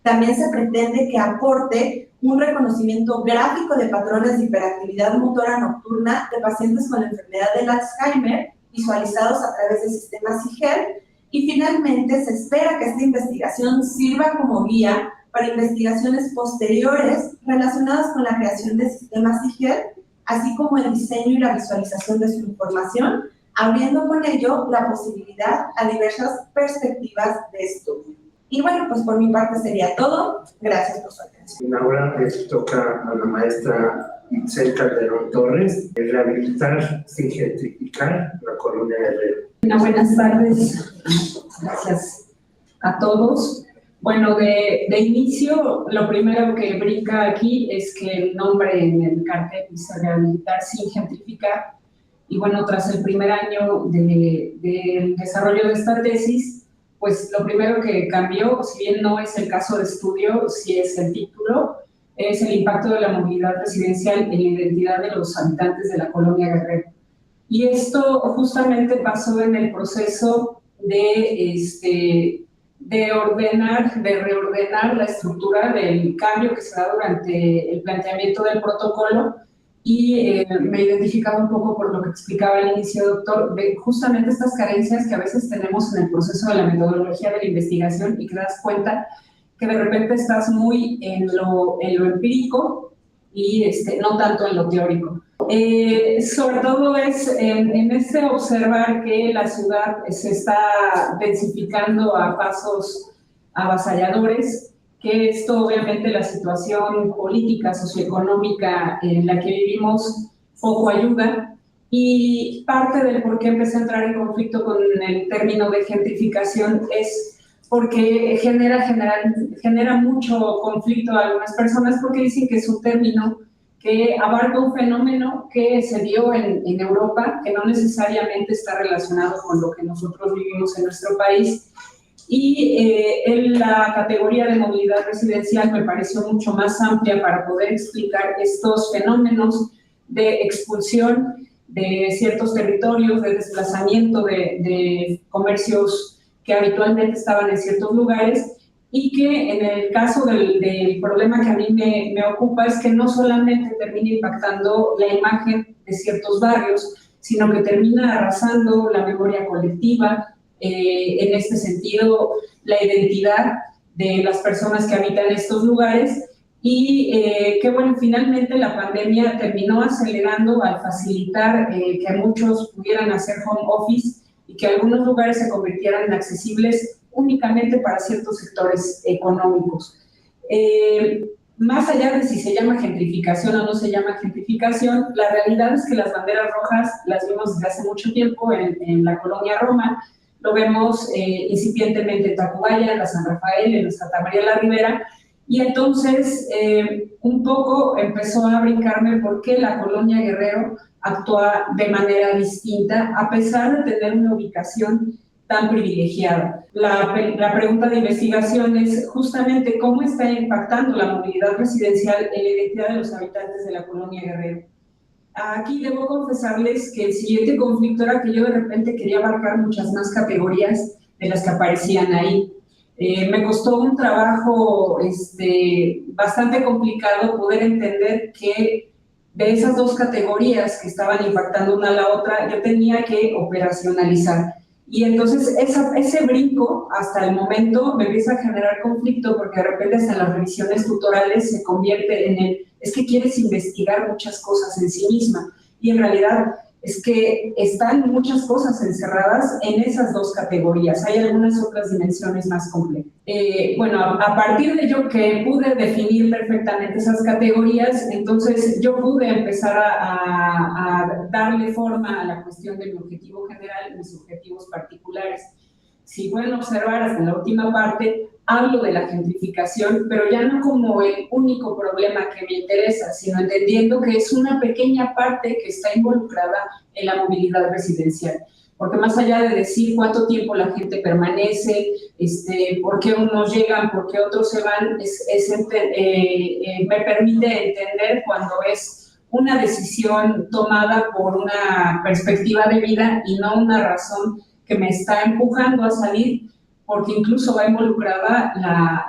También se pretende que aporte un reconocimiento gráfico de patrones de hiperactividad motora nocturna de pacientes con la enfermedad del Alzheimer, visualizados a través de sistemas e-health. Y finalmente, se espera que esta investigación sirva como guía para investigaciones posteriores relacionadas con la creación de sistemas e-health, así como el diseño y la visualización de su información, abriendo con ello la posibilidad a diversas perspectivas de estudio. Y bueno, pues por mi parte sería todo. Gracias por su atención. Ahora les toca a la maestra Itzel Calderón Torres rehabilitar sin gentrificar la colonia Guerrero. Buenas tardes. Gracias a todos. Bueno, de inicio, lo primero que brinca aquí es que el nombre en el cartel dice rehabilitar sin gentrificar. Y bueno, tras el primer año del desarrollo de esta tesis, pues lo primero que cambió, si bien no es el caso de estudio, sí es el título, es el impacto de la movilidad residencial en la identidad de los habitantes de la colonia Guerrero. Y esto justamente pasó en el proceso de reordenar la estructura del cambio que se da durante el planteamiento del protocolo y me identificaba un poco por lo que explicaba al inicio, doctor, de justamente estas carencias que a veces tenemos en el proceso de la metodología de la investigación y que te das cuenta que de repente estás muy en lo empírico y no tanto en lo teórico. sobre todo es en este observar que la ciudad se está densificando a pasos avasalladores, que esto obviamente la situación política, socioeconómica en la que vivimos poco ayuda, y parte del por qué empecé a entrar en conflicto con el término de gentrificación es porque genera mucho conflicto a algunas personas, porque dicen que es un término que abarca un fenómeno que se dio en Europa, que no necesariamente está relacionado con lo que nosotros vivimos en nuestro país. Y en la categoría de movilidad residencial me pareció mucho más amplia para poder explicar estos fenómenos de expulsión de ciertos territorios, de desplazamiento de comercios que habitualmente estaban en ciertos lugares, y que en el caso del problema que a mí me ocupa es que no solamente termina impactando la imagen de ciertos barrios, sino que termina arrasando la memoria colectiva, en este sentido la identidad de las personas que habitan estos lugares, y que bueno, finalmente la pandemia terminó acelerando al facilitar que muchos pudieran hacer home office y que algunos lugares se convirtieran en accesibles únicamente para ciertos sectores económicos. Más allá de si se llama gentrificación o no se llama gentrificación, la realidad es que las banderas rojas las vimos desde hace mucho tiempo en la colonia Roma, lo vemos incipientemente en Tacubaya, en la San Rafael, en la Santa María la Ribera, y entonces un poco empezó a brincarme por qué la colonia Guerrero actúa de manera distinta, a pesar de tener una ubicación tan privilegiada. La pregunta de investigación es justamente cómo está impactando la movilidad residencial en la identidad de los habitantes de la colonia Guerrero. Aquí debo confesarles que el siguiente conflicto era que yo de repente quería abarcar muchas más categorías de las que aparecían ahí. Me costó un trabajo bastante complicado poder entender que de esas dos categorías que estaban impactando una a la otra, yo tenía que operacionalizar. Y entonces ese brinco hasta el momento me empieza a generar conflicto, porque de repente hasta en las revisiones tutorales se convierte en es que quieres investigar muchas cosas en sí misma, y en realidad es que están muchas cosas encerradas en esas dos categorías. Hay algunas otras dimensiones más complejas. Bueno, a partir de yo que pude definir perfectamente esas categorías, entonces yo pude empezar a darle forma a la cuestión de mi objetivo general y mis objetivos particulares. Si pueden observar hasta la última parte, hablo de la gentrificación, pero ya no como el único problema que me interesa, sino entendiendo que es una pequeña parte que está involucrada en la movilidad residencial. Porque más allá de decir cuánto tiempo la gente permanece, por qué unos llegan, por qué otros se van, me permite entender cuando es una decisión tomada por una perspectiva de vida y no una razón que me está empujando a salir, porque incluso va involucrada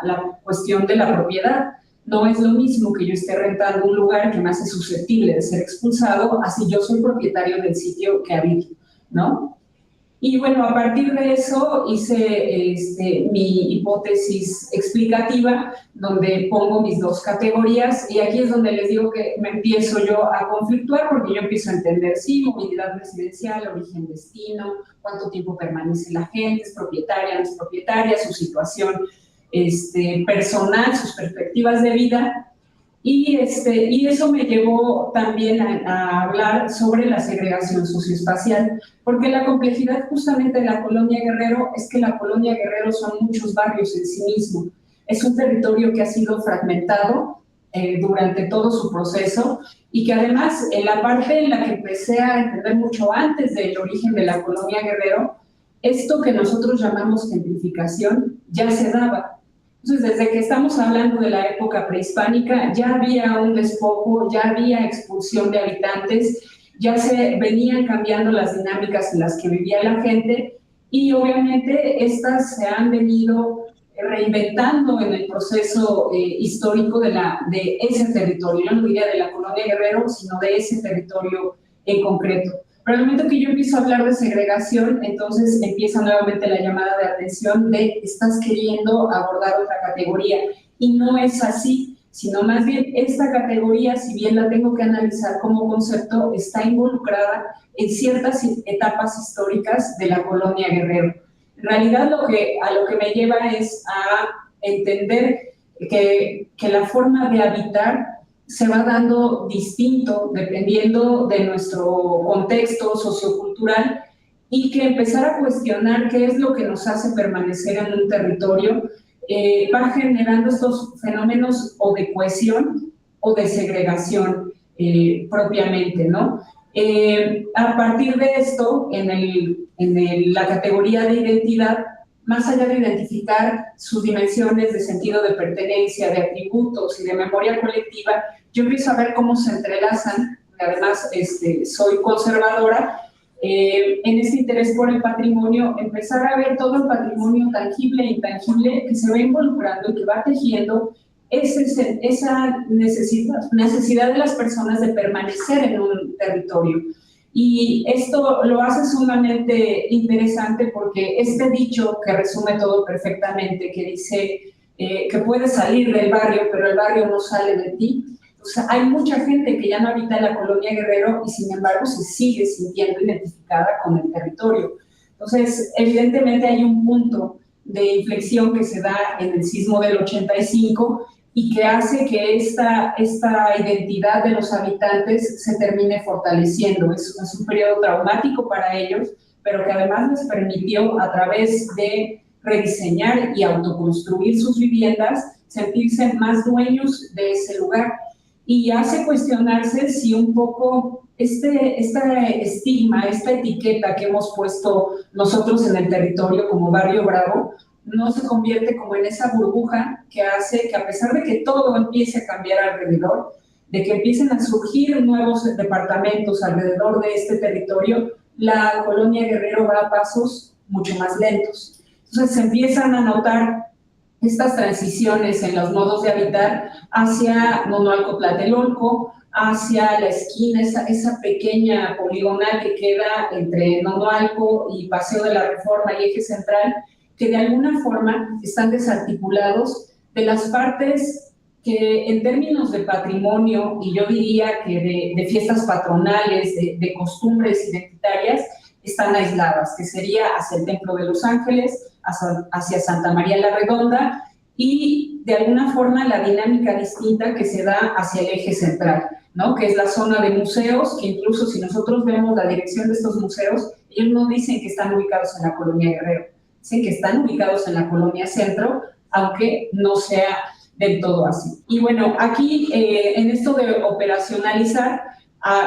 la cuestión de la propiedad. No es lo mismo que yo esté rentando un lugar que me hace susceptible de ser expulsado, así yo soy propietario del sitio que habito, ¿no? Y bueno, a partir de eso hice mi hipótesis explicativa, donde pongo mis dos categorías, y aquí es donde les digo que me empiezo yo a conflictuar, porque yo empiezo a entender, sí, movilidad residencial, origen, destino, cuánto tiempo permanece la gente, es propietaria, no es propietaria, su situación personal, sus perspectivas de vida. Y eso me llevó también a hablar sobre la segregación socioespacial, porque la complejidad justamente de la colonia Guerrero es que la colonia Guerrero son muchos barrios en sí mismo. Es un territorio que ha sido fragmentado durante todo su proceso, y que además en la parte en la que empecé a entender mucho antes del origen de la colonia Guerrero, esto que nosotros llamamos gentrificación ya se daba. Entonces, desde que estamos hablando de la época prehispánica, ya había un despojo, ya había expulsión de habitantes, ya se venían cambiando las dinámicas en las que vivía la gente, y obviamente estas se han venido reinventando en el proceso histórico de ese territorio. Yo no diría de la colonia Guerrero, sino de ese territorio en concreto. Pero al momento que yo empiezo a hablar de segregación, entonces empieza nuevamente la llamada de atención de estás queriendo abordar otra categoría, y no es así. sino más bien esta categoría, si bien la tengo que analizar como concepto, está involucrada en ciertas etapas históricas de la colonia Guerrero. En realidad a lo que me lleva es a entender que la forma de habitar se va dando distinto dependiendo de nuestro contexto sociocultural y que empezar a cuestionar qué es lo que nos hace permanecer en un territorio va generando estos fenómenos o de cohesión o de segregación propiamente, ¿no? A partir de esto, en la categoría de identidad, más allá de identificar sus dimensiones de sentido de pertenencia, de atributos y de memoria colectiva, yo empiezo a ver cómo se entrelazan, además soy conservadora, en este interés por el patrimonio, empezar a ver todo el patrimonio tangible e intangible que se va involucrando y que va tejiendo esa necesidad de las personas de permanecer en un territorio. Y esto lo hace sumamente interesante porque este dicho que resume todo perfectamente, que dice que puedes salir del barrio, pero el barrio no sale de ti. O sea, hay mucha gente que ya no habita en la colonia Guerrero y sin embargo se sigue sintiendo identificada con el territorio. Entonces, evidentemente hay un punto de inflexión que se da en el sismo del 85 y que hace que esta identidad de los habitantes se termine fortaleciendo. Es un periodo traumático para ellos, pero que además les permitió, a través de rediseñar y autoconstruir sus viviendas, sentirse más dueños de ese lugar. Y hace cuestionarse si un poco este estigma, esta etiqueta que hemos puesto nosotros en el territorio como Barrio Bravo, no se convierte como en esa burbuja que hace que, a pesar de que todo empiece a cambiar alrededor, de que empiecen a surgir nuevos departamentos alrededor de este territorio, la colonia Guerrero va a pasos mucho más lentos. Entonces se empiezan a notar estas transiciones en los modos de habitar hacia Nonoalco-Tlatelolco, hacia la esquina, esa pequeña poligonal que queda entre Nonoalco y Paseo de la Reforma y Eje Central, que de alguna forma están desarticulados de las partes que en términos de patrimonio, y yo diría que de fiestas patronales, de costumbres identitarias, están aisladas, que sería hacia el Templo de Los Ángeles, hacia Santa María la Redonda, y de alguna forma la dinámica distinta que se da hacia el eje central, ¿no? Que es la zona de museos, que incluso si nosotros vemos la dirección de estos museos, ellos no dicen que están ubicados en la colonia Guerrero, dicen que están ubicados en la colonia Centro, aunque no sea del todo así. Y bueno, aquí en esto de operacionalizar,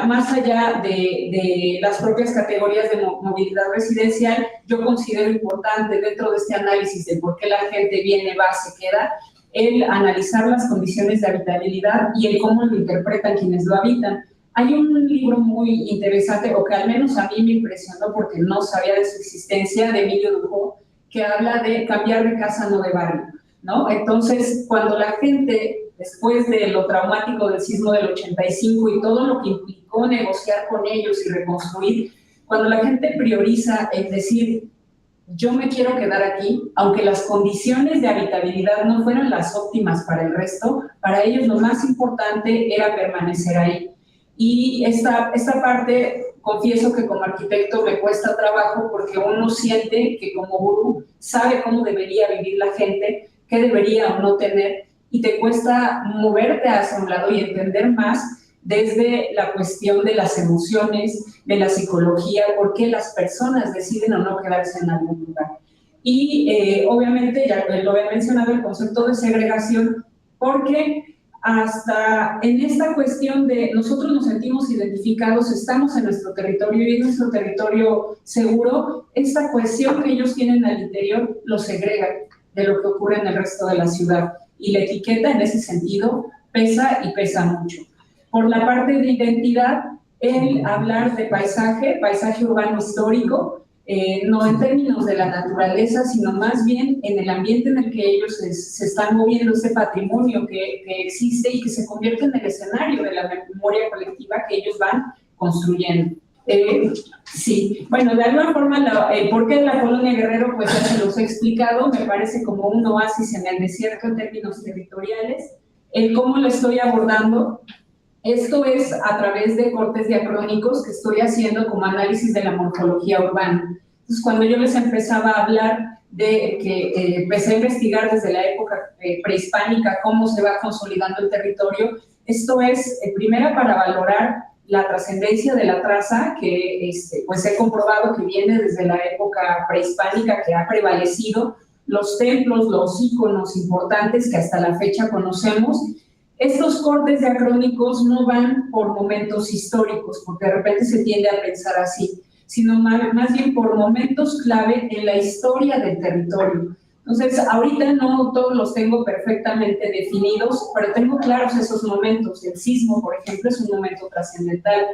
más allá de las propias categorías de movilidad residencial, yo considero importante dentro de este análisis de por qué la gente viene, va, se queda, el analizar las condiciones de habitabilidad y el cómo lo interpretan quienes lo habitan. Hay un libro muy interesante, o que al menos a mí me impresionó porque no sabía de su existencia, de Emilio Dujó, que habla de cambiar de casa, no de barrio, ¿no? Entonces, cuando la gente, después de lo traumático del sismo del 85 y todo lo que implicó negociar con ellos y reconstruir, cuando la gente prioriza el decir, yo me quiero quedar aquí, aunque las condiciones de habitabilidad no fueran las óptimas para el resto, para ellos lo más importante era permanecer ahí. Y esta parte, confieso que como arquitecto me cuesta trabajo porque uno siente que como gurú sabe cómo debería vivir la gente, qué debería o no tener, y te cuesta moverte hacia un lado y entender más desde la cuestión de las emociones, de la psicología, por qué las personas deciden o no quedarse en algún lugar. Y obviamente, ya lo había mencionado, el concepto de segregación, porque hasta en esta cuestión de nosotros nos sentimos identificados, estamos en nuestro territorio y en nuestro territorio seguro, esta cohesión que ellos tienen al interior lo segrega de lo que ocurre en el resto de la ciudad. Y la etiqueta en ese sentido pesa y pesa mucho. Por la parte de identidad, el hablar de paisaje urbano histórico, no en términos de la naturaleza, sino más bien en el ambiente en el que ellos se están moviendo, ese patrimonio que existe y que se convierte en el escenario de la memoria colectiva que ellos van construyendo. Sí, bueno, de alguna forma, ¿por qué la colonia Guerrero? Pues ya se los he explicado, me parece como un oasis en el desierto en términos territoriales. el cómo lo estoy abordando. Esto es a través de cortes diacrónicos que estoy haciendo como análisis de la morfología urbana. Entonces, cuando yo les empezaba a hablar de que empecé a investigar desde la época prehispánica cómo se va consolidando el territorio, esto es, primera, para valorar la trascendencia de la traza, que pues he comprobado que viene desde la época prehispánica, que ha prevalecido, los templos, los íconos importantes que hasta la fecha conocemos. Estos cortes diacrónicos no van por momentos históricos, porque de repente se tiende a pensar así, sino más bien por momentos clave en la historia del territorio. Entonces, ahorita no todos los tengo perfectamente definidos, pero tengo claros esos momentos. El sismo, por ejemplo, es un momento trascendental.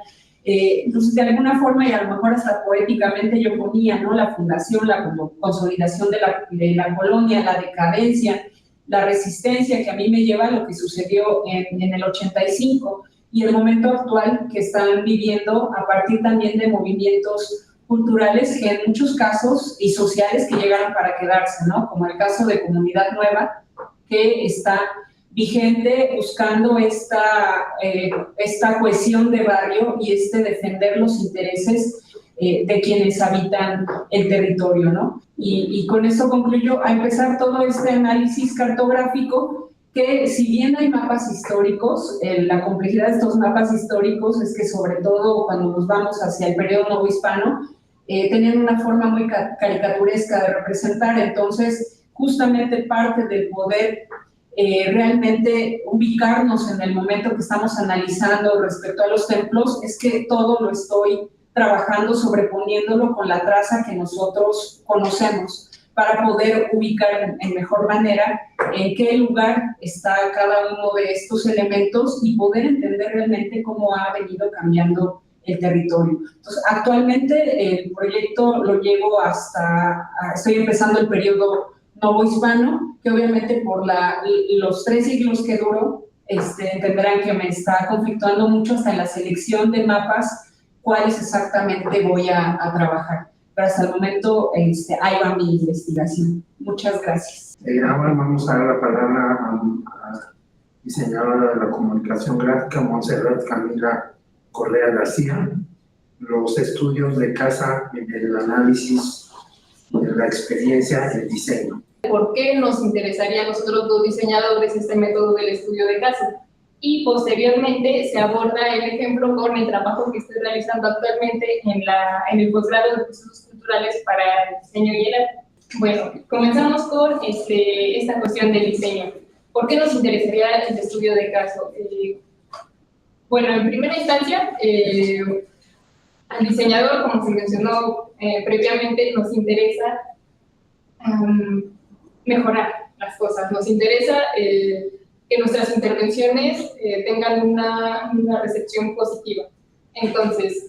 Entonces, de alguna forma, y a lo mejor hasta poéticamente, yo ponía, ¿no?, la fundación, la consolidación de la colonia, la decadencia, la resistencia, que a mí me lleva a lo que sucedió en el 85, y el momento actual que están viviendo a partir también de movimientos culturales que en muchos casos y sociales que llegaron para quedarse, ¿no? Como el caso de Comunidad Nueva, que está vigente buscando esta cohesión de barrio y defender los intereses de quienes habitan el territorio, ¿no? Y con eso concluyo a empezar todo este análisis cartográfico, que si bien hay mapas históricos, la complejidad de estos mapas históricos es que sobre todo cuando nos vamos hacia el periodo novohispano, tenían una forma muy caricaturesca de representar. Entonces, justamente parte del poder realmente ubicarnos en el momento que estamos analizando respecto a los templos es que todo lo estoy trabajando sobreponiéndolo con la traza que nosotros conocemos, para poder ubicar en mejor manera en qué lugar está cada uno de estos elementos y poder entender realmente cómo ha venido cambiando el territorio. Entonces, actualmente el proyecto lo llevo estoy empezando el periodo novohispano, que obviamente por los 3 siglos que duró, entenderán que me está conflictuando mucho hasta en la selección de mapas, cuáles exactamente voy a trabajar. Pero hasta el momento ahí va mi investigación. Muchas gracias. Ahora vamos a dar la palabra a diseñadora de la comunicación gráfica, Montserrat Camila Correa García. Los estudios de casa, el análisis, la experiencia, el diseño. ¿Por qué nos interesaría a nosotros los diseñadores este método del estudio de casa? Y posteriormente se aborda el ejemplo con el trabajo que estoy realizando actualmente en el posgrado de procesos culturales para el diseño y el arte. Bueno, comenzamos con esta cuestión del diseño. ¿Por qué nos interesaría el estudio de caso? Bueno, en primera instancia, al diseñador, como se mencionó previamente, nos interesa mejorar las cosas, nos interesa que nuestras intervenciones tengan una recepción positiva. Entonces,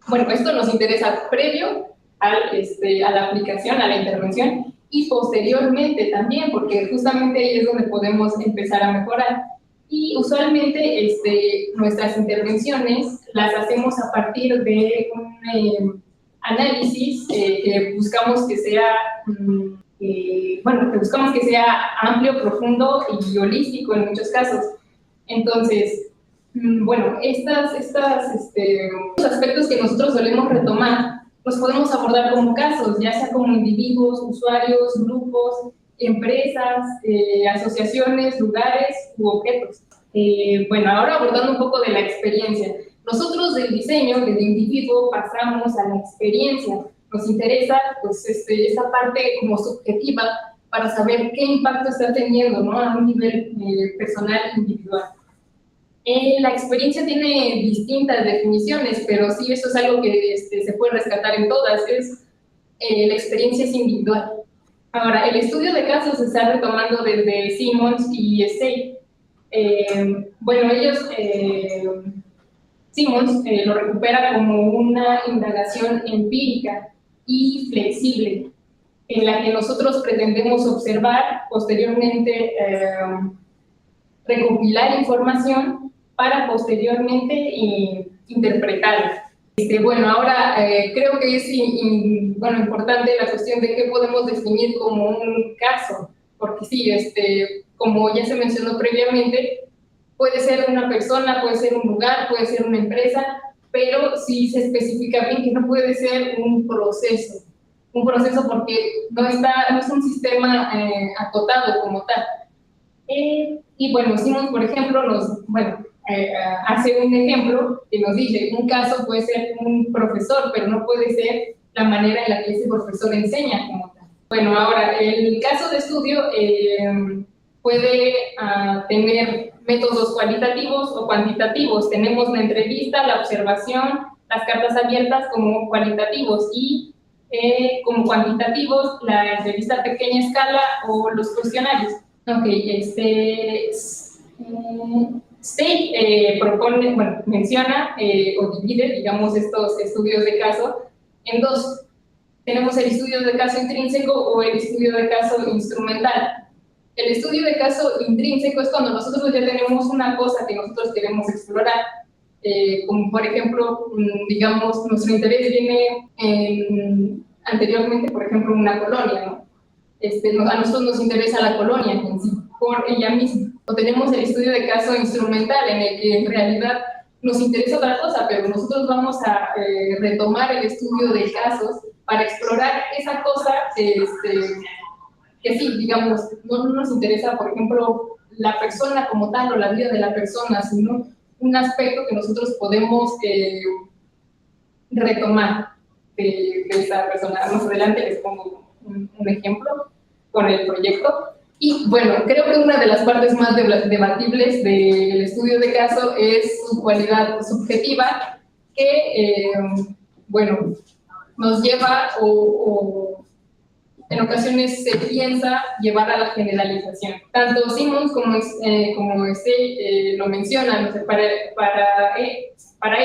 bueno, esto nos interesa previo a la aplicación, a la intervención, y posteriormente también, porque justamente ahí es donde podemos empezar a mejorar. Y usualmente nuestras intervenciones las hacemos a partir de un análisis que buscamos que sea amplio, profundo y holístico en muchos casos. Entonces, bueno, estos aspectos que nosotros solemos retomar, los podemos abordar como casos, ya sea como individuos, usuarios, grupos, empresas, asociaciones, lugares u objetos. Bueno, ahora abordando un poco de la experiencia. Nosotros del diseño, del individuo, pasamos a la experiencia. Nos interesa pues, esta parte como subjetiva para saber qué impacto está teniendo, ¿no?, a un nivel personal individual. La experiencia tiene distintas definiciones, pero sí, eso es algo que se puede rescatar en todas, la experiencia es individual. Ahora, el estudio de casos se está retomando desde Simmons y Stey. Bueno, Simmons lo recupera como una indagación empírica y flexible, en la que nosotros pretendemos observar, posteriormente recopilar información para posteriormente interpretarla. Bueno, ahora creo que es importante la cuestión de qué podemos definir como un caso, porque sí, como ya se mencionó previamente, puede ser una persona, puede ser un lugar, puede ser una empresa, pero sí se especifica bien que no puede ser un proceso porque no es un sistema acotado como tal. Y bueno, Simons, por ejemplo, hace un ejemplo que nos dice, un caso puede ser un profesor, pero no puede ser la manera en la que ese profesor enseña como tal. Bueno, ahora, el caso de estudio puede tener métodos cualitativos o cuantitativos. Tenemos la entrevista, la observación, las cartas abiertas como cualitativos y como cuantitativos la entrevista a pequeña escala o los cuestionarios. Ok, State menciona o divide, digamos, estos estudios de caso en dos. Tenemos el estudio de caso intrínseco o el estudio de caso instrumental. El estudio de caso intrínseco es cuando nosotros ya tenemos una cosa que nosotros queremos explorar, como por ejemplo, digamos, nuestro interés viene anteriormente, por ejemplo, una colonia, ¿no? A nosotros nos interesa la colonia en sí, por ella misma. O tenemos el estudio de caso instrumental, en el que en realidad nos interesa otra cosa, pero nosotros vamos a retomar el estudio de casos para explorar esa cosa que sí, digamos, no nos interesa, por ejemplo, la persona como tal o la vida de la persona, sino un aspecto que nosotros podemos retomar de esa persona. Más adelante les pongo un ejemplo con el proyecto. Y bueno, creo que una de las partes más debatibles del estudio de caso es su cualidad subjetiva, que, bueno, nos lleva o en ocasiones se piensa llevar a la generalización. Tanto Simons como lo mencionan, o sea, para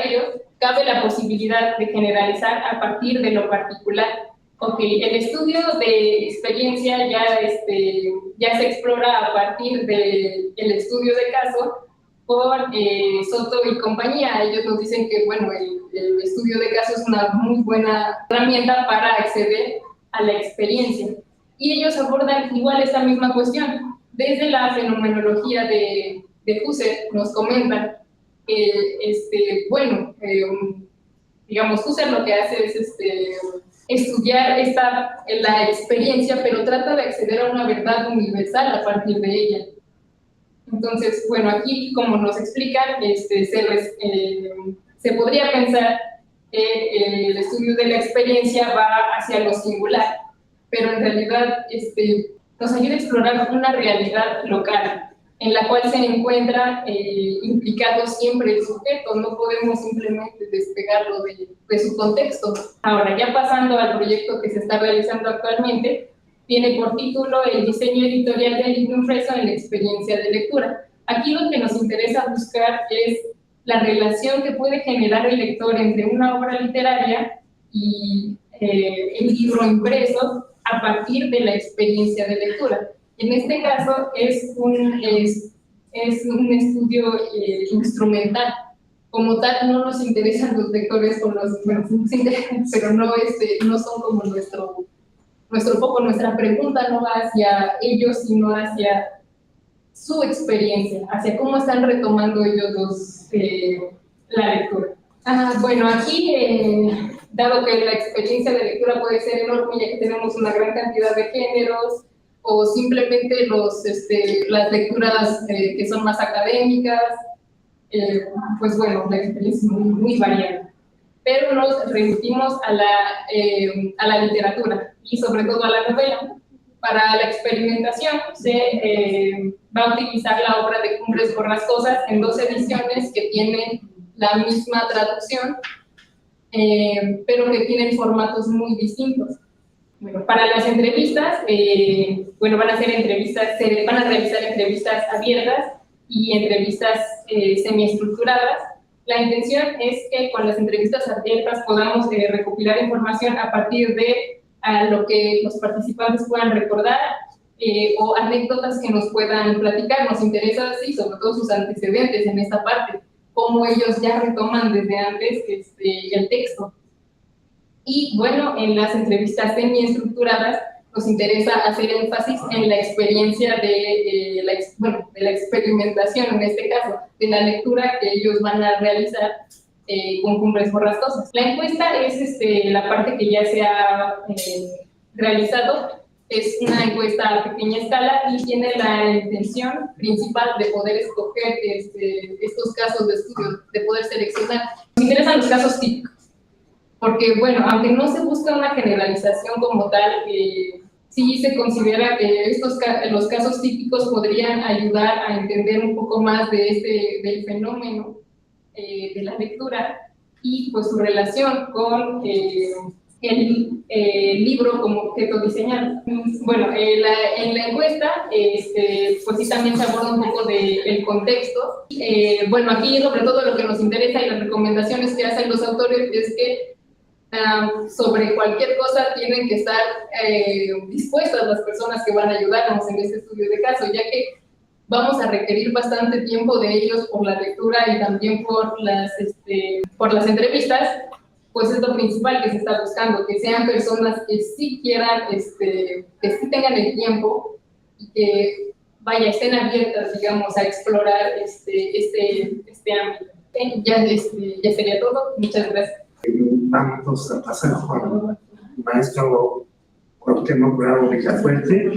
ellos cabe la posibilidad de generalizar a partir de lo particular. Ok, el estudio de experiencia ya se explora a partir del estudio de caso por Soto y compañía. Ellos nos dicen que, bueno, el estudio de caso es una muy buena herramienta para acceder a la experiencia. Y ellos abordan igual esta misma cuestión. Desde la fenomenología de Husserl nos comentan que, digamos, Husserl lo que hace es estudiar la experiencia, pero trata de acceder a una verdad universal a partir de ella. Entonces, bueno, aquí, como nos explican, se podría pensar que el estudio de la experiencia va hacia lo singular, pero en realidad nos ayuda a explorar una realidad local, en la cual se encuentra implicado siempre el sujeto, no podemos simplemente despegarlo de su contexto. Ahora, ya pasando al proyecto que se está realizando actualmente, tiene por título el diseño editorial del libro impreso en la experiencia de lectura. Aquí lo que nos interesa buscar es la relación que puede generar el lector entre una obra literaria y el libro impreso a partir de la experiencia de lectura. En este caso es un estudio instrumental. Como tal, no nos interesan los lectores con los, bueno, nos interesan, pero no son como nuestro foco. Nuestra pregunta no va hacia ellos, sino hacia su experiencia, hacia cómo están retomando ellos la lectura. Bueno, aquí, dado que la experiencia de lectura puede ser enorme, ya que tenemos una gran cantidad de géneros, o simplemente las lecturas que son más académicas, pues bueno, la experiencia es muy variada. Pero nos remitimos a la literatura y sobre todo a la novela. Para la experimentación se va a utilizar la obra de Cumbres Borrascosas en 2 ediciones que tienen la misma traducción, pero que tienen formatos muy distintos. Bueno, para las entrevistas, van a realizar entrevistas abiertas y entrevistas semiestructuradas. La intención es que con las entrevistas abiertas podamos recopilar información a partir de lo que los participantes puedan recordar o anécdotas que nos puedan platicar. Nos interesa, sí, sobre todo sus antecedentes en esta parte, cómo ellos ya retoman desde antes el texto. Y bueno, en las entrevistas semiestructuradas nos interesa hacer énfasis en la experiencia de la experimentación, en este caso, de la lectura que ellos van a realizar con Cumbres Borrascosas. La encuesta es la parte que ya se ha realizado. Es una encuesta a pequeña escala y tiene la intención principal de poder escoger estos casos de estudio, de poder seleccionar. Nos interesan los casos típicos, porque, bueno, aunque no se busca una generalización como tal, sí se considera que los casos típicos podrían ayudar a entender un poco más del fenómeno de la lectura y pues su relación con el libro como objeto diseñado. Bueno, en la encuesta, pues sí también se aborda un poco del contexto. Bueno, aquí sobre todo lo que nos interesa y las recomendaciones que hacen los autores es que sobre cualquier cosa tienen que estar dispuestas las personas que van a ayudarnos en este estudio de caso, ya que vamos a requerir bastante tiempo de ellos por la lectura y también por las entrevistas. Pues es lo principal que se está buscando, que sean personas que sí quieran, que sí tengan el tiempo y que, vaya, estén abiertas, digamos, a explorar este ámbito. Ya sería todo. Muchas gracias. Vamos a pasar con el maestro Cuauhtémoc Bravo Villafuerte.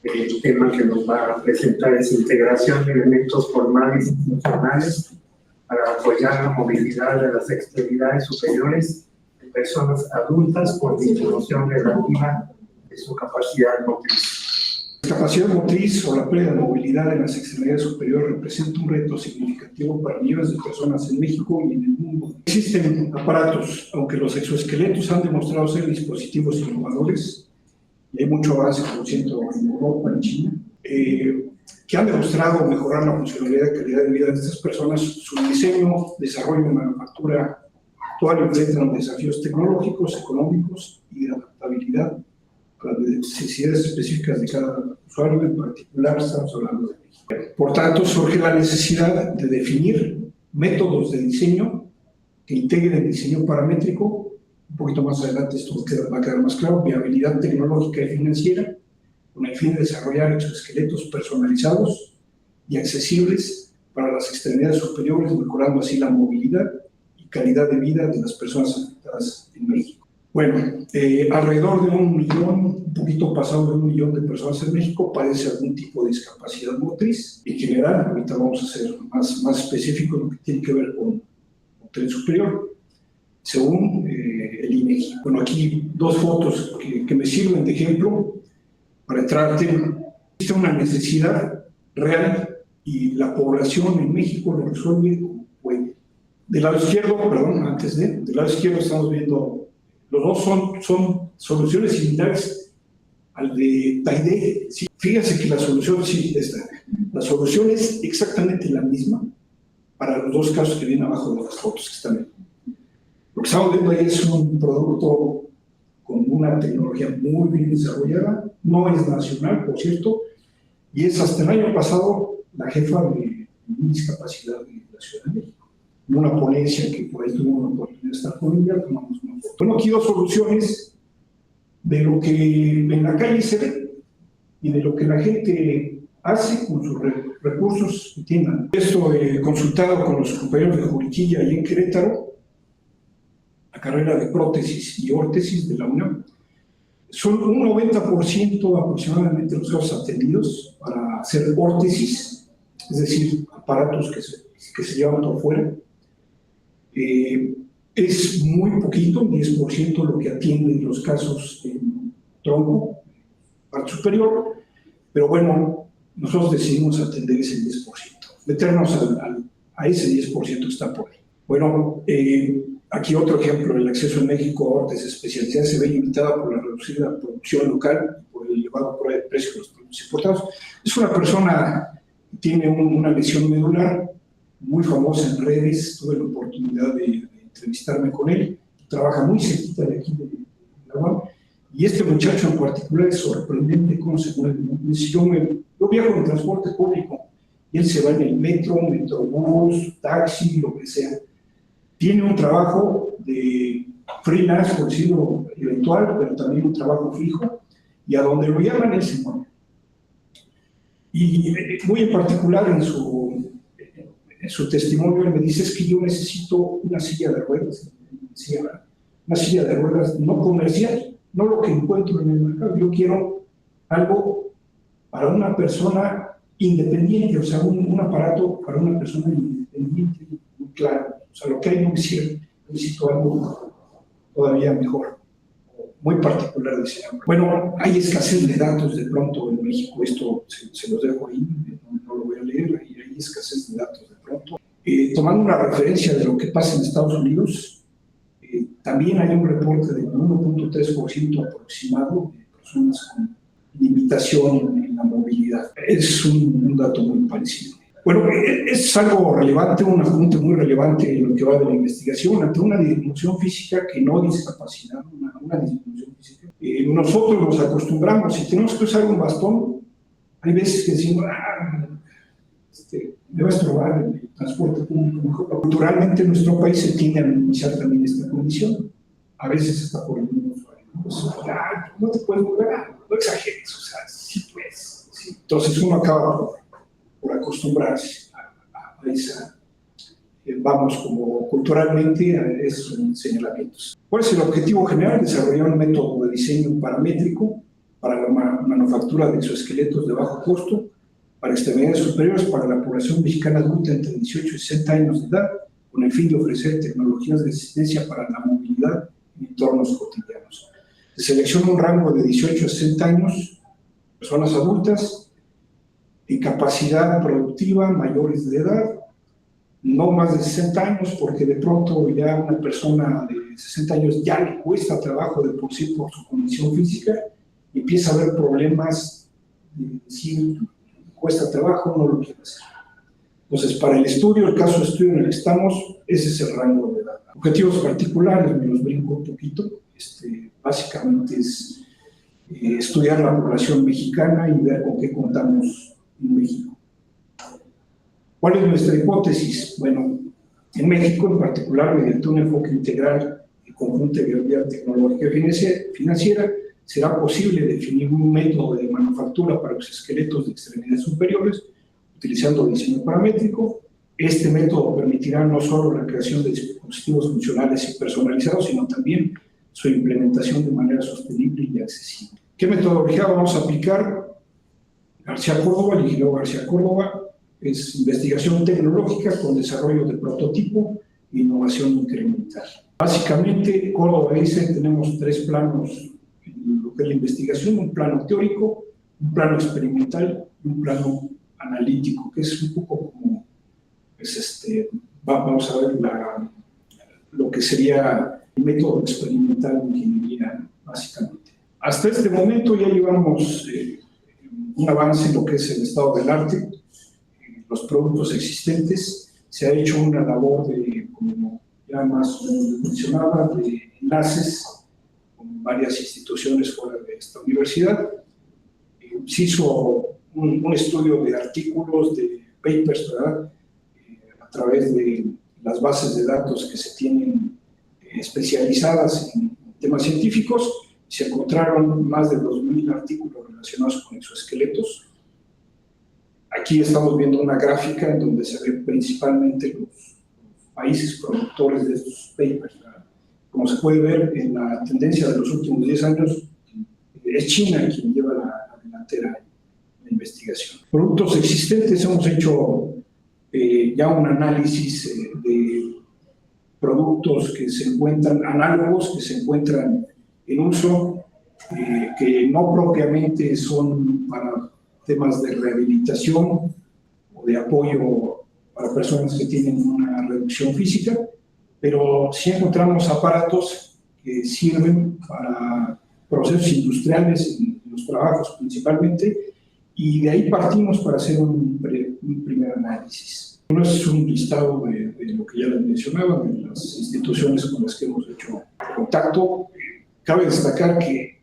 El tema que nos va a presentar es integración de elementos formales y funcionales para apoyar la movilidad de las extremidades superiores de personas adultas con disminución relativa de su capacidad motriz. La capacidad motriz o la pérdida de movilidad en las extremidades superiores representa un reto significativo para millones de personas en México y en el mundo. Existen aparatos, aunque los exoesqueletos han demostrado ser dispositivos innovadores, y hay mucho avance, por cierto, en Europa, en China, que han demostrado mejorar la funcionalidad y calidad de vida de estas personas. Su diseño, desarrollo y manufactura actual enfrentan desafíos tecnológicos, económicos y de adaptabilidad a las necesidades específicas de cada usuario. En particular, estamos hablando de México. Por tanto, surge la necesidad de definir métodos de diseño que integren el diseño paramétrico. Un poquito más adelante esto va a quedar más claro. Viabilidad tecnológica y financiera, con el fin de desarrollar exoesqueletos personalizados y accesibles para las extremidades superiores, mejorando así la movilidad y calidad de vida de las personas afectadas en México. Bueno, alrededor de 1 millón, un poquito pasado de 1 millón de personas en México padece algún tipo de discapacidad motriz. En general, ahorita vamos a ser más específicos en lo que tiene que ver con tren superior, según el INEGI. Bueno, aquí 2 fotos que me sirven de ejemplo para entrar al tema. Existe una necesidad real y la población en México lo resuelve como puede. Del lado izquierdo, perdón, del lado izquierdo estamos viendo, los dos son soluciones similares al de Taide. Sí, fíjense que la solución es exactamente la misma para los 2 casos que vienen abajo de las fotos que están viendo. Lo que estamos viendo ahí es un producto con una tecnología muy bien desarrollada, no es nacional, por cierto, y es hasta el año pasado la jefa de discapacidad de la Ciudad de México. En una ponencia que por ahí tuvo una oportunidad de estar con ella, tomamos una foto. Tengo aquí 2 soluciones de lo que en la calle se ve y de lo que la gente hace con sus recursos que tienen. Esto he consultado con los compañeros de Juriquilla y en Querétaro, la carrera de prótesis y órtesis de la UNAM. Son un 90% aproximadamente los casos atendidos para hacer órtesis, es decir, aparatos que se llevan por fuera. Es muy poquito, 10% lo que atienden los casos en tronco, parte superior, pero bueno, nosotros decidimos atender ese 10%, meternos a ese 10% que está por ahí. Bueno, aquí otro ejemplo, el acceso en México a órtesis especializadas se ve limitada por la reducida producción local y por el elevado precio de los productos importados. Es una persona que tiene una lesión medular muy famosa en redes, tuve la oportunidad de entrevistarme con él, trabaja muy cerquita de aquí de la UAM, y este muchacho en particular es sorprendente cómo se mueve. Yo viajo en transporte público y él se va en el metro, metrobús, taxi, lo que sea. Tiene un trabajo de freelance, por decirlo, eventual, pero también un trabajo fijo, y a donde lo llaman él se mueve. Y muy en particular en su testimonio él me dice es que yo necesito una silla de ruedas, una silla de ruedas no comercial, no lo que encuentro en el mercado, yo quiero algo para una persona independiente, o sea, un aparato para una persona independiente, muy claro, o sea, lo que hay no me sirve, necesito algo todavía mejor, muy particular, dice. Bueno, hay escasez de datos de pronto en México, esto se los dejo ahí, no lo voy a leer, hay escasez de datos de pronto. Tomando una referencia de lo que pasa en Estados Unidos, también hay un reporte de 1.3% aproximado de personas con limitación en la movilidad. Es un dato muy parecido. Bueno, es algo relevante, un apunte muy relevante en lo que va de la investigación ante una disminución física que no discapacidad, una disminución física. Nosotros nos acostumbramos, si tenemos que usar un bastón, hay veces que decimos, me va a estorbar el transporte público mejor. Culturalmente en nuestro país se tiende a minimizar también esta condición, a veces está por el mismo usuario. No te puedes mover, no exageres, o sea, sí puedes. Sí. Entonces uno acaba por acostumbrarse a esa, vamos, como culturalmente a esos señalamientos. ¿Cuál es el objetivo general? Desarrollar un método de diseño paramétrico para la manufactura de exoesqueletos de bajo costo para extremidades superiores para la población mexicana adulta entre 18 y 60 años de edad, con el fin de ofrecer tecnologías de asistencia para la movilidad en entornos cotidianos. Se selecciona un rango de 18 a 60 años, personas adultas, en capacidad productiva, mayores de edad, no más de 60 años, porque de pronto ya una persona de 60 años ya le cuesta trabajo de por sí por su condición física, y empieza a haber problemas de decir, cuesta trabajo, no lo quiero hacer. Entonces, para el estudio, el caso de estudio en el que estamos, ese es el rango de edad. Objetivos particulares, me los brinco un poquito, básicamente es estudiar la población mexicana y ver con qué contamos en México. ¿Cuál es nuestra hipótesis? Bueno, en México en particular, mediante un enfoque integral y conjunto de viabilidad tecnológica y financiera, será posible definir un método de manufactura para los esqueletos de extremidades superiores, utilizando diseño paramétrico. Este método permitirá no solo la creación de dispositivos funcionales y personalizados, sino también su implementación de manera sostenible y accesible. ¿Qué metodología vamos a aplicar? García Córdoba, el ingeniero García Córdoba, es investigación tecnológica con desarrollo de prototipo e innovación incremental. Básicamente, Córdoba dice, tenemos tres planos en lo que es la investigación, un plano teórico, un plano experimental y un plano analítico, que es un poco como, vamos a ver lo que sería el método experimental de ingeniería, básicamente. Hasta este momento ya llevamos un avance en lo que es el estado del arte, los productos existentes. Se ha hecho una labor de, como ya más mencionaba, de enlaces con varias instituciones fuera de esta universidad. Se hizo un estudio de artículos, de papers, ¿verdad? A través de las bases de datos que se tienen especializadas en temas científicos. Se encontraron más de 2.000 artículos relacionados con exoesqueletos. Aquí estamos viendo una gráfica en donde se ve principalmente los países productores de estos papers, ¿verdad? Como se puede ver en la tendencia de los últimos 10 años, es China quien lleva la delantera en la investigación. Productos existentes, hemos hecho ya un análisis de productos que se encuentran, análogos que se encuentran en uso, que no propiamente son para temas de rehabilitación o de apoyo para personas que tienen una reducción física, pero sí encontramos aparatos que sirven para procesos industriales, en los trabajos principalmente, y de ahí partimos para hacer un primer análisis. Bueno, es un listado de lo que ya les mencionaba, de las instituciones con las que hemos hecho contacto. Cabe destacar que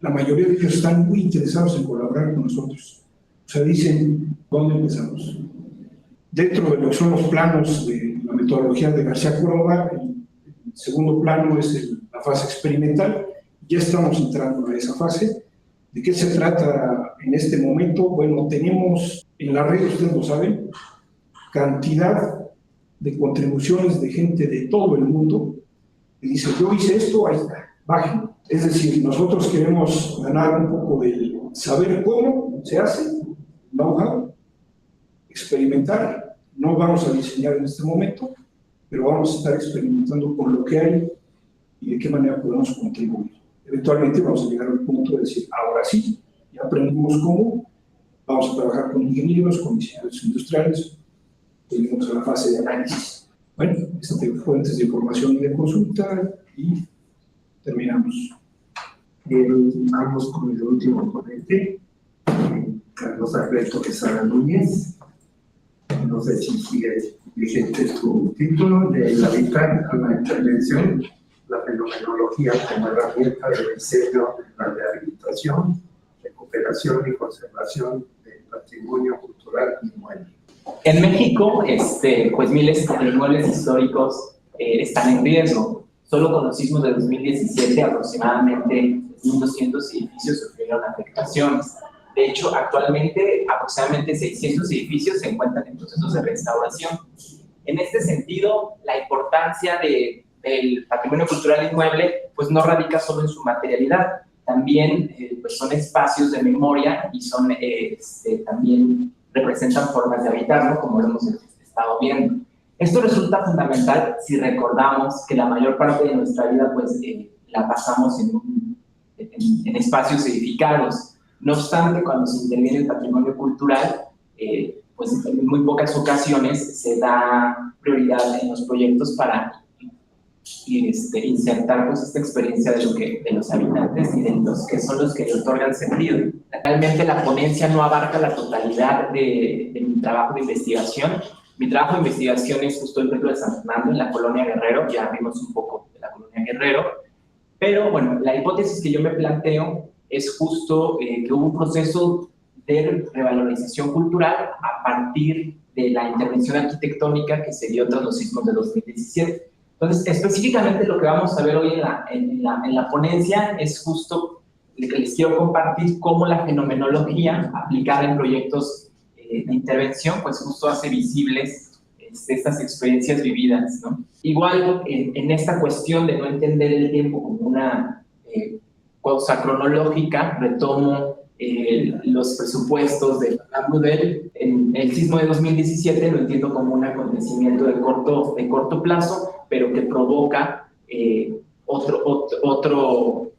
la mayoría de ellos están muy interesados en colaborar con nosotros. O sea, dicen, ¿dónde empezamos? Dentro de lo que son los planos de la metodología de García Córdoba, el segundo plano es la fase experimental. Ya estamos entrando a esa fase. ¿De qué se trata en este momento? Bueno, tenemos en la red, ustedes lo saben, cantidad de contribuciones de gente de todo el mundo que dice, yo hice esto, ahí está, bajen. Es decir, nosotros queremos ganar un poco del saber cómo se hace, know-how, experimentar. No vamos a diseñar en este momento, pero vamos a estar experimentando con lo que hay y de qué manera podemos contribuir. Eventualmente vamos a llegar al punto de decir, ahora sí, ya aprendimos cómo, vamos a trabajar con ingenieros, con diseñadores industriales, venimos a la fase de análisis. Bueno, fuentes de información y de consulta y terminamos. Vamos con el último ponente, Carlos Alberto Quesada Núñez. No sé si sigue vigente tu título, de la vital a la intervención, la fenomenología como herramienta de diseño de la rehabilitación, recuperación y conservación del patrimonio cultural inmueble. En México, pues miles de inmuebles históricos están en riesgo. Solo con los sismos de 2017 aproximadamente 1.200 edificios sufrieron afectaciones. De hecho, actualmente aproximadamente 600 edificios se encuentran en procesos de restauración. En este sentido, la importancia del patrimonio cultural inmueble pues no radica solo en su materialidad, también pues son espacios de memoria y son también representan formas de habitarlo, como lo hemos estado viendo. Esto resulta fundamental si recordamos que la mayor parte de nuestra vida pues la pasamos en espacios edificados. No obstante, cuando se interviene el patrimonio cultural, pues en muy pocas ocasiones se da prioridad en los proyectos para insertar pues esta experiencia de los habitantes y de los que son los que le otorgan sentido. Realmente la ponencia no abarca la totalidad de mi trabajo de investigación. Mi trabajo de investigación es justo el templo de San Fernando en la colonia Guerrero, ya vimos un poco de la colonia Guerrero, pero bueno, la hipótesis que yo me planteo es justo que hubo un proceso de revalorización cultural a partir de la intervención arquitectónica que se dio tras los sismos de 2017. Entonces, específicamente lo que vamos a ver hoy en la ponencia es justo lo que les quiero compartir, cómo la fenomenología aplicada en proyectos de intervención, pues justo hace visibles estas experiencias vividas, ¿no? Igual, en esta cuestión de no entender el tiempo como una cosa cronológica, retomo los presupuestos de Brudel. En el sismo de 2017 lo entiendo como un acontecimiento de corto plazo, pero que provoca otro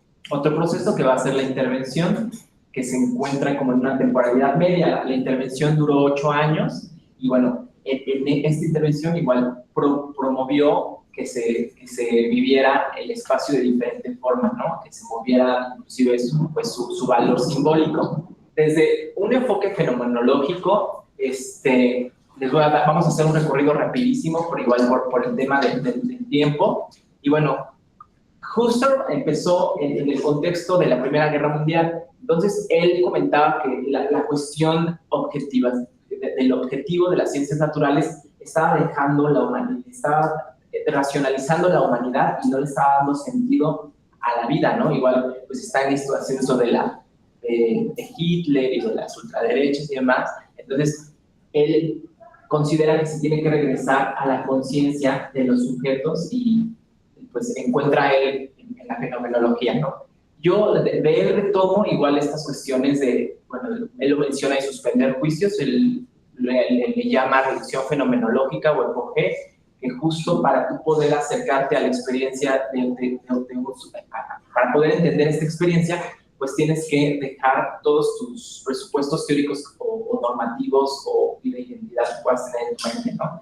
proceso que va a ser la intervención, que se encuentra como en una temporalidad media. La intervención duró 8 años y bueno, en esta intervención igual promovió que se viviera el espacio de diferente forma, ¿no? Que se moviera inclusive su valor simbólico. Desde un enfoque fenomenológico, vamos a hacer un recorrido rapidísimo, pero igual por el tema del tiempo. Y bueno, Husserl empezó en el contexto de la Primera Guerra Mundial. Entonces, él comentaba que la cuestión objetiva, del objetivo de las ciencias naturales, estaba dejando la humanidad, estaba racionalizando la humanidad y no le estaba dando sentido a la vida, ¿no? Igual, pues está en esto ascenso de Hitler y de las ultraderechas y demás. Entonces, él considera que se tiene que regresar a la conciencia de los sujetos y pues encuentra él en la fenomenología, ¿no? Yo de él retomo igual estas cuestiones de, bueno, él lo menciona y suspender juicios, él le llama reducción fenomenológica o EPOGE, que justo para tú poder acercarte a la experiencia para poder entender esta experiencia, pues tienes que dejar todos tus presupuestos teóricos o normativos o de identidad que puedas tener en tu mente, ¿no?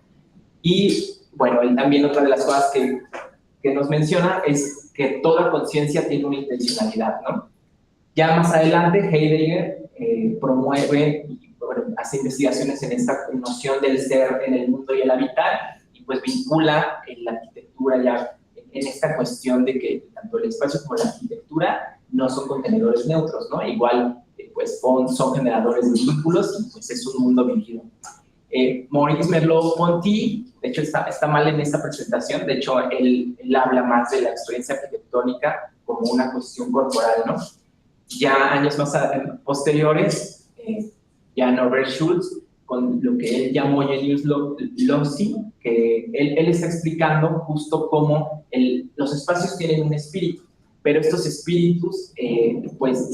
Y bueno, él también otra de las cosas que nos menciona es que toda conciencia tiene una intencionalidad, ¿no? Ya más adelante Heidegger promueve y bueno, hace investigaciones en esta noción del ser en el mundo y el habitar, y pues vincula en la arquitectura ya en esta cuestión de que tanto el espacio como la arquitectura no son contenedores neutros, ¿no? Igual pues son generadores de vínculos y pues es un mundo vivido. Maurice Merleau-Ponty, de hecho está mal en esta presentación, de hecho él habla más de la experiencia arquitectónica como una cuestión corporal, ¿no? ya años más posteriores, ya Norbert Schulz, con lo que él llamó Genius Loci, que él está explicando justo cómo los espacios tienen un espíritu, pero estos espíritus, pues,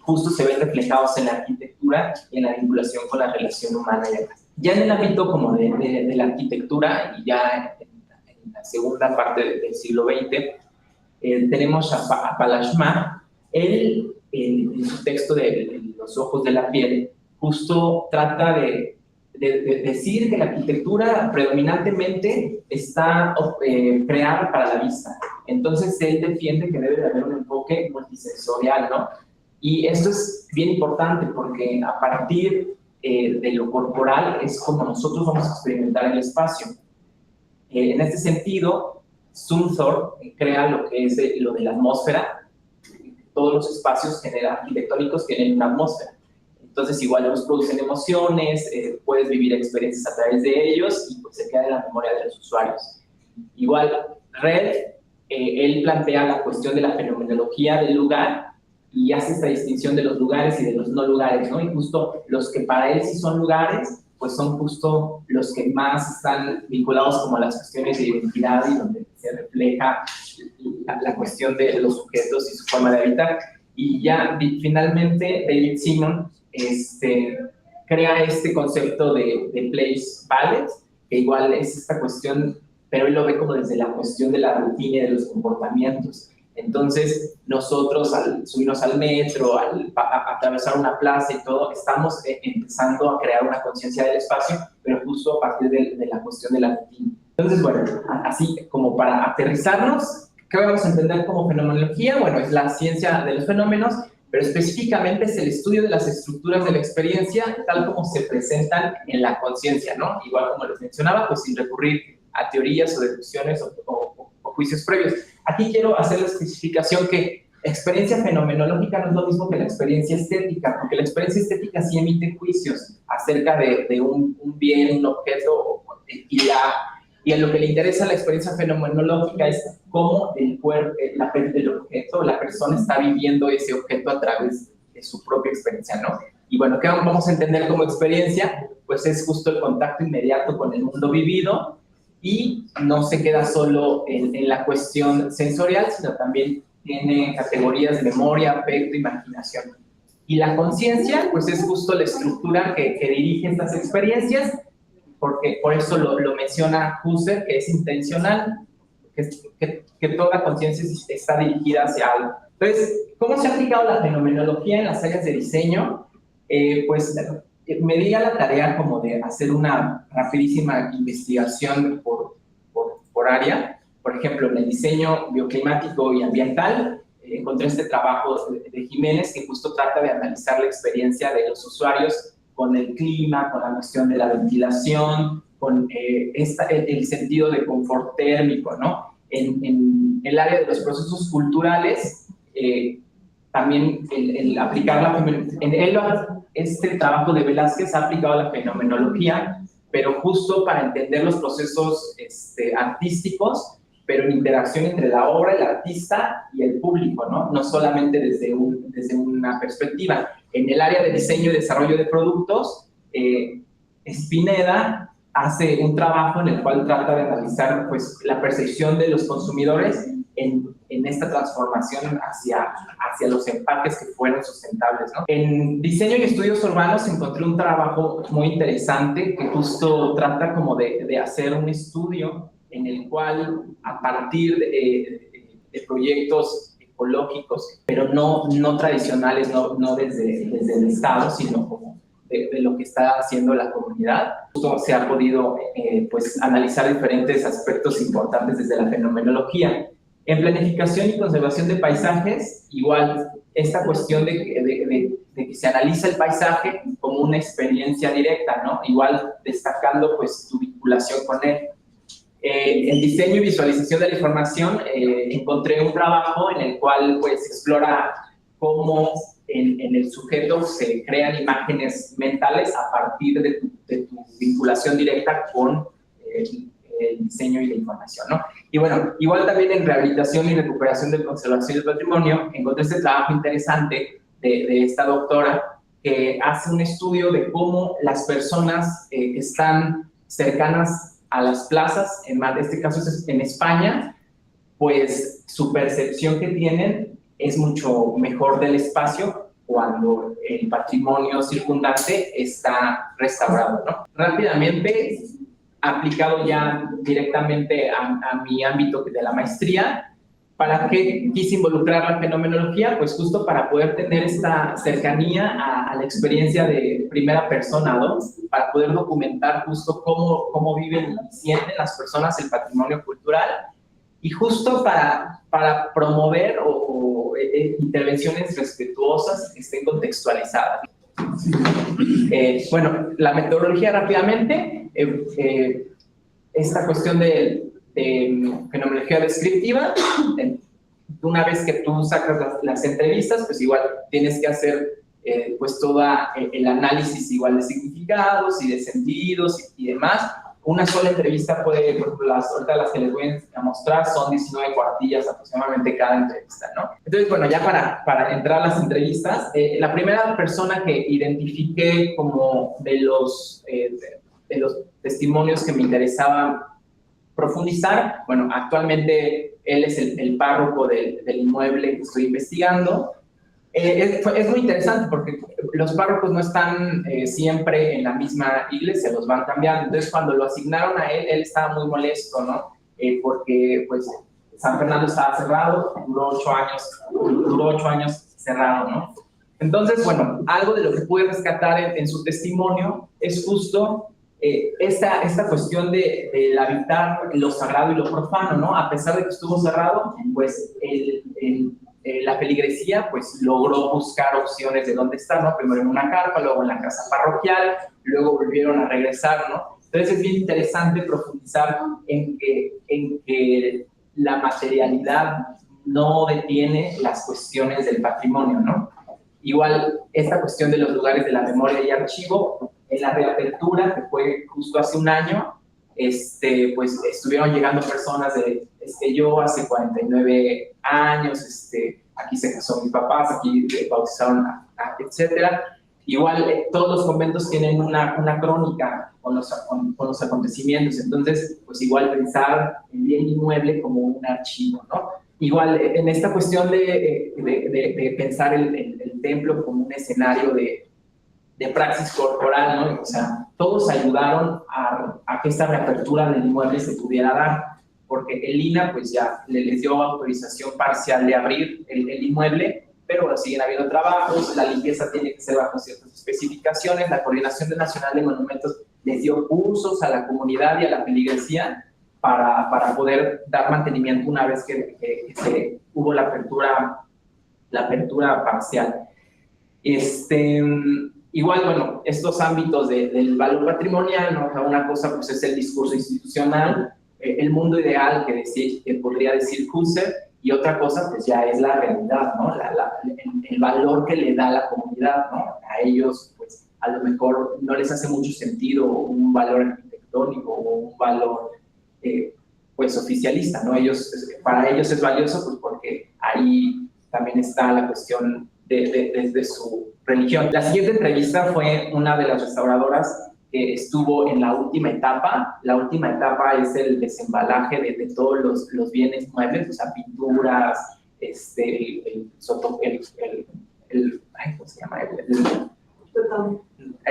justo se ven reflejados en la arquitectura y en la vinculación con la relación humana y demás. Ya en el ámbito como de la arquitectura, y ya en la segunda parte del siglo XX, tenemos a Palachmat. Él, en su texto de Los ojos de la piel, justo trata de decir que la arquitectura predominantemente está creada para la vista. Entonces, él defiende que debe de haber un enfoque multisensorial, ¿no? Y esto es bien importante porque a partir de lo corporal es como nosotros vamos a experimentar el espacio. En este sentido, Zumthor crea lo que es lo de la atmósfera. Todos los espacios arquitectónicos tienen una atmósfera. Entonces, igual nos producen emociones, puedes vivir experiencias a través de ellos y pues se queda en la memoria de los usuarios. Igual, Red, él plantea la cuestión de la fenomenología del lugar y hace esta distinción de los lugares y de los no lugares, ¿no? Y justo los que para él sí son lugares, pues son justo los que más están vinculados como a las cuestiones de identidad y donde se refleja la cuestión de los sujetos y su forma de habitar. Y ya finalmente David Simon crea este concepto de place ballet, que igual es esta cuestión, pero él lo ve como desde la cuestión de la rutina y de los comportamientos. Entonces, nosotros al subirnos al metro, al atravesar una plaza y todo, estamos empezando a crear una conciencia del espacio, pero justo a partir de la cuestión de la rutina. Entonces, bueno, así como para aterrizarnos, ¿qué vamos a entender como fenomenología? Bueno, es la ciencia de los fenómenos, pero específicamente es el estudio de las estructuras de la experiencia tal como se presentan en la conciencia, ¿no? Igual como les mencionaba, pues sin recurrir a teorías o deducciones o juicios previos. Aquí quiero hacer la especificación que experiencia fenomenológica no es lo mismo que la experiencia estética, porque la experiencia estética sí emite juicios acerca de un bien, un objeto, y en lo que le interesa a la experiencia fenomenológica es cómo el cuerpo, el objeto, la persona está viviendo ese objeto a través de su propia experiencia, ¿no? Y bueno, ¿qué vamos a entender como experiencia? Pues es justo el contacto inmediato con el mundo vivido y no se queda solo en la cuestión sensorial, sino también tiene categorías de memoria, afecto, imaginación. Y la conciencia, pues es justo la estructura que dirige estas experiencias, porque por eso lo menciona Husserl, que es intencional, que toda conciencia está dirigida hacia algo. Entonces, ¿cómo se ha aplicado la fenomenología en las áreas de diseño? Pues me di a la tarea como de hacer una rapidísima investigación por área. Por ejemplo, en el diseño bioclimático y ambiental, encontré este trabajo de Jiménez que justo trata de analizar la experiencia de los usuarios con el clima, con la cuestión de la ventilación, con el sentido de confort térmico, ¿no? En el área de los procesos culturales, también el aplicar este trabajo de Velázquez ha aplicado la fenomenología, pero justo para entender los procesos artísticos, pero en interacción entre la obra, el artista y el público, ¿no? No solamente desde una perspectiva. En el área de diseño y desarrollo de productos, Spinetta hace un trabajo en el cual trata de analizar pues, la percepción de los consumidores en esta transformación hacia los empaques que fueron sustentables, ¿no? En diseño y estudios urbanos encontré un trabajo muy interesante que justo trata como de hacer un estudio en el cual a partir de proyectos ecológicos, pero no tradicionales, no desde el Estado, sino como de lo que está haciendo la comunidad. Justo se ha podido pues, analizar diferentes aspectos importantes desde la fenomenología. En planificación y conservación de paisajes, igual esta cuestión de que se analiza el paisaje como una experiencia directa, ¿no? Igual destacando pues, tu vinculación con él. En diseño y visualización de la información encontré un trabajo en el cual pues, explora cómo en el sujeto se crean imágenes mentales a partir de tu vinculación directa con el diseño y la información, ¿no? Y bueno, igual también en rehabilitación y recuperación de conservación del patrimonio encontré este trabajo interesante de esta doctora, que hace un estudio de cómo las personas que están cercanas a las plazas, en este caso es en España, pues su percepción que tienen es mucho mejor del espacio cuando el patrimonio circundante está restaurado, ¿no? Rápidamente, aplicado ya directamente a mi ámbito de la maestría, ¿para qué quise involucrar la fenomenología? Pues justo para poder tener esta cercanía a la experiencia de primera persona, ¿no? Para poder documentar justo cómo viven y sienten las personas el patrimonio cultural, y justo para promover intervenciones respetuosas que estén contextualizadas. Bueno, la metodología rápidamente, esta cuestión de fenomenología descriptiva, una vez que tú sacas las entrevistas, pues igual tienes que hacer pues todo el análisis igual de significados y de sentidos y demás. Una sola entrevista puede, por ejemplo, ahorita las que les voy a mostrar son 19 cuartillas aproximadamente cada entrevista, ¿no? Entonces, bueno, ya para entrar a las entrevistas, la primera persona que identifiqué como de los testimonios que me interesaba profundizar, bueno, actualmente él es el párroco del inmueble que estoy investigando. Es muy interesante porque los párrocos no están siempre en la misma iglesia, los van cambiando. Entonces, cuando lo asignaron a él estaba muy molesto, ¿no? Porque, pues, San Fernando estaba cerrado, duró 8 años cerrado, ¿no? Entonces, bueno, algo de lo que pude rescatar en su testimonio es justo esta cuestión del habitar lo sagrado y lo profano, ¿no? A pesar de que estuvo cerrado, pues la feligresía pues logró buscar opciones de dónde estar, ¿no? Primero en una carpa, luego en la casa parroquial, luego volvieron a regresar, ¿no? Entonces es bien interesante profundizar en que la materialidad no detiene las cuestiones del patrimonio, ¿no? Igual esta cuestión de los lugares de la memoria y archivo, en la reapertura, que fue justo hace un año, pues estuvieron llegando personas de, yo hace 49 años, aquí se casó mis papás, aquí bautizaron, etcétera. Igual todos los conventos tienen una crónica con los acontecimientos, entonces pues igual pensar el bien inmueble como un archivo, ¿no? Igual en esta cuestión de pensar el templo como un escenario de praxis corporal, ¿no? O sea, todos ayudaron a que esta reapertura del inmueble se pudiera dar, porque el INAH pues ya les dio autorización parcial de abrir el inmueble, pero siguen habiendo trabajos, la limpieza tiene que ser bajo ciertas especificaciones, la Coordinación Nacional de Monumentos les dio cursos a la comunidad y a la feligresía para poder dar mantenimiento una vez que hubo la apertura parcial. Igual, bueno, estos ámbitos del valor patrimonial, ¿no? Una cosa pues es el discurso institucional, el mundo ideal que podría decir Husserl, y otra cosa pues ya es la realidad, ¿no? El valor que le da la comunidad, ¿no? A ellos pues a lo mejor no les hace mucho sentido un valor arquitectónico o un valor pues oficialista, ¿no? Para ellos es valioso pues porque ahí también está la cuestión de su religión. La siguiente entrevista fue una de las restauradoras que estuvo en la última etapa. La última etapa es el desembalaje de todos los bienes muebles, o sea, pinturas, ¿cómo se llama?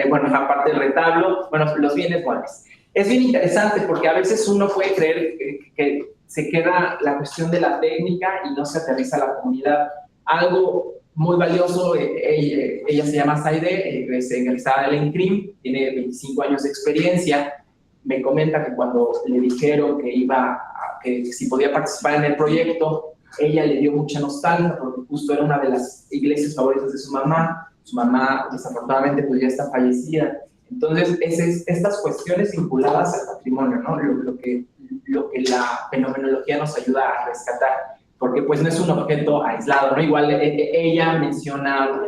Bueno, aparte del retablo, bueno, los bienes muebles. Es bien interesante porque a veces uno puede creer que se queda la cuestión de la técnica y no se aterriza a la comunidad. Algo muy valioso, ella se llama Saide, es egresada del ENCRIM, tiene 25 años de experiencia. Me comenta que cuando le dijeron que si podía participar en el proyecto, ella le dio mucha nostalgia porque justo era una de las iglesias favoritas de su mamá. Su mamá desafortunadamente pues ya está fallecida. Entonces, estas cuestiones vinculadas al patrimonio, ¿no? Lo que la fenomenología nos ayuda a rescatar, porque pues no es un objeto aislado, ¿no? Igual ella menciona,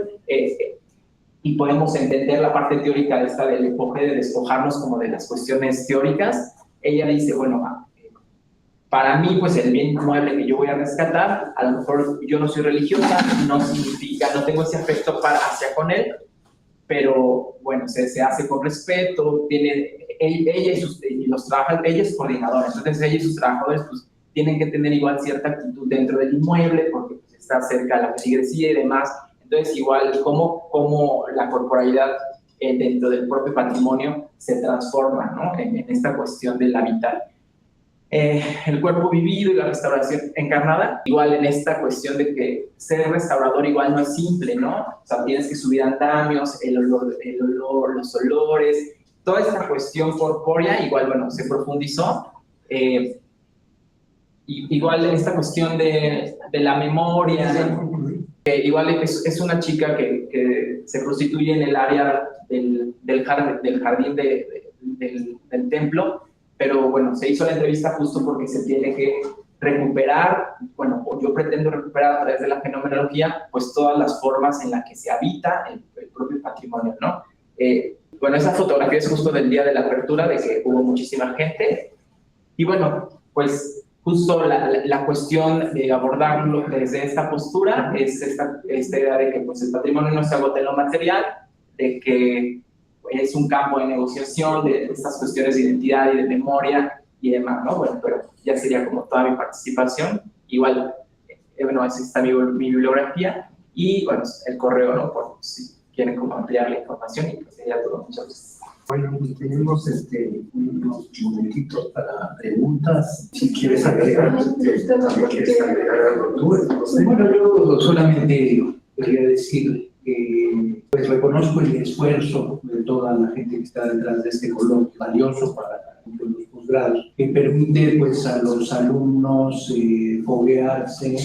y podemos entender la parte teórica del enfoque de despojarnos como de las cuestiones teóricas. Ella dice, bueno, para mí, pues el bien inmueble que yo voy a rescatar, a lo mejor yo no soy religiosa, no significa, no tengo ese afecto hacia con él, pero bueno, se hace con respeto, ella es coordinadora, entonces ella y sus trabajadores pues tienen que tener igual cierta actitud dentro del inmueble porque pues, está cerca de la feligresía y demás, entonces igual como la corporalidad dentro del propio patrimonio se transforma, ¿no? En esta cuestión del habitar. El cuerpo vivido y la restauración encarnada, igual en esta cuestión de que ser restaurador igual no es simple, ¿no? O sea, tienes que subir andamios, el olor, los olores, toda esta cuestión corpórea, igual, bueno, se profundizó. Igual esta cuestión de la memoria, igual es una chica que se prostituye en el área del jardín del templo, pero bueno, se hizo la entrevista justo porque se tiene que recuperar, bueno, yo pretendo recuperar a través de la fenomenología, pues todas las formas en las que se habita el propio patrimonio, ¿no? Bueno, esa fotografía es justo del día de la apertura, de que hubo muchísima gente, y bueno, pues justo la cuestión de abordarlo desde esta postura es esta idea de que pues, el patrimonio no se agota en lo material, de que es un campo de negociación de estas cuestiones de identidad y de memoria y demás, ¿no? Bueno, pero ya sería como toda mi participación. Igual, bueno, así está mi bibliografía y, bueno, el correo, ¿no? Por si quieren como ampliar la información y pues sería todo. Muchas gracias. Bueno, tenemos unos momentitos para preguntas. Si quieres agregar, también quieres agregar algo tú, no sé. Bueno, yo solamente quería decir que pues reconozco el esfuerzo de toda la gente que está detrás de este coloquio valioso para los posgrados, que permite pues a los alumnos foguearse,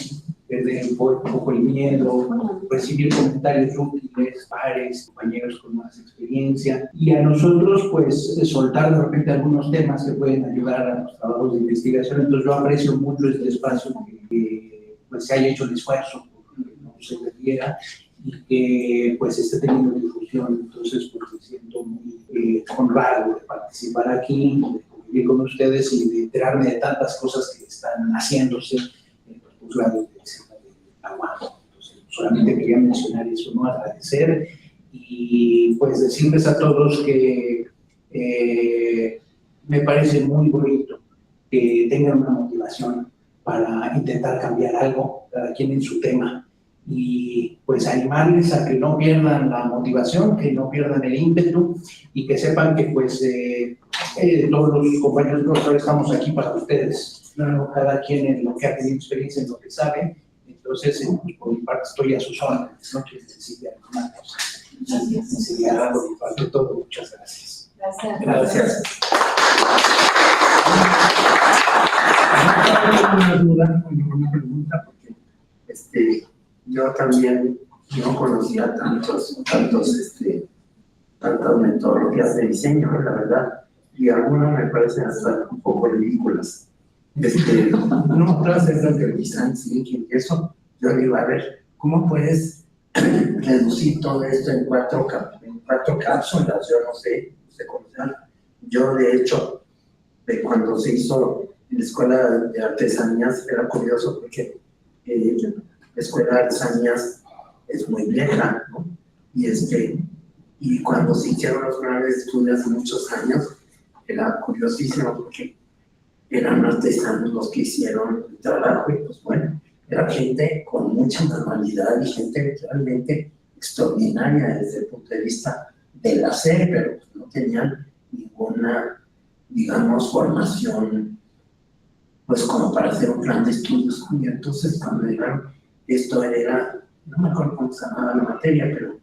perder un poco el miedo, recibir comentarios útiles, pares, compañeros con más experiencia, y a nosotros pues soltar de repente algunos temas que pueden ayudar a los trabajos de investigación. Entonces yo aprecio mucho este espacio que pues se haya hecho el esfuerzo, porque no se perdiera, y que pues esté teniendo difusión. Entonces pues me siento muy honrado de participar aquí, de convivir con ustedes y de enterarme de tantas cosas que están haciéndose en los posgrados de la UAM. Entonces solamente quería mencionar eso, ¿no? Agradecer y pues decirles a todos que me parece muy bonito que tengan una motivación para intentar cambiar algo, cada quien en su tema, y pues animarles a que no pierdan la motivación, que no pierdan el ímpetu y que sepan que pues todos los compañeros profesores estamos aquí para ustedes, ¿no? Cada quien en lo que ha tenido experiencia, en lo que sabe. Entonces, por mi parte estoy a sus órdenes, no quiero decirle alguna cosa. Sería por mi parte todo. Muchas gracias. Gracias. Una duda, una pregunta, porque yo también no conocía tantas metodologías de diseño, la verdad, y algunas me parecen hasta un poco ridículas. No, otras esas del design thinking, eso, yo digo, a ver, ¿cómo puedes reducir todo esto en cuatro cápsulas? Yo no sé cómo se llama. Yo, de hecho, cuando se hizo en la escuela de artesanías, era curioso porque la escuela de artesanías es muy vieja, ¿no? Y cuando se hicieron los grandes estudios hace muchos años, era curiosísimo porque eran artesanos los que hicieron el trabajo y pues bueno, era gente con mucha manualidad y gente realmente extraordinaria desde el punto de vista del hacer, pero pues no tenían ninguna, digamos, formación pues como para hacer un plan de estudios. Y entonces cuando llegaron, esto era, no me acuerdo cómo se llamaba la materia, pero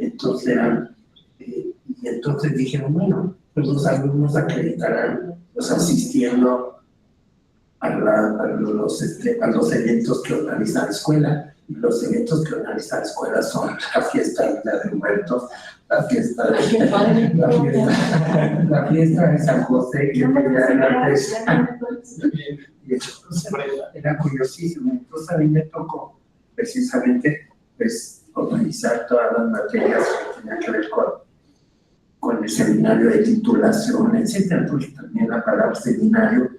entonces eran, y entonces dijeron, bueno, pues los alumnos acreditarán pues asistiendo a los eventos que organiza la escuela. Y los eventos que organiza la escuela son la fiesta de Día de Muertos, la fiesta de San José, que era curiosísimo. Entonces a mí me tocó precisamente pues organizar todas las materias que tenían que ver con el seminario de titulación, etcétera, porque también la palabra seminario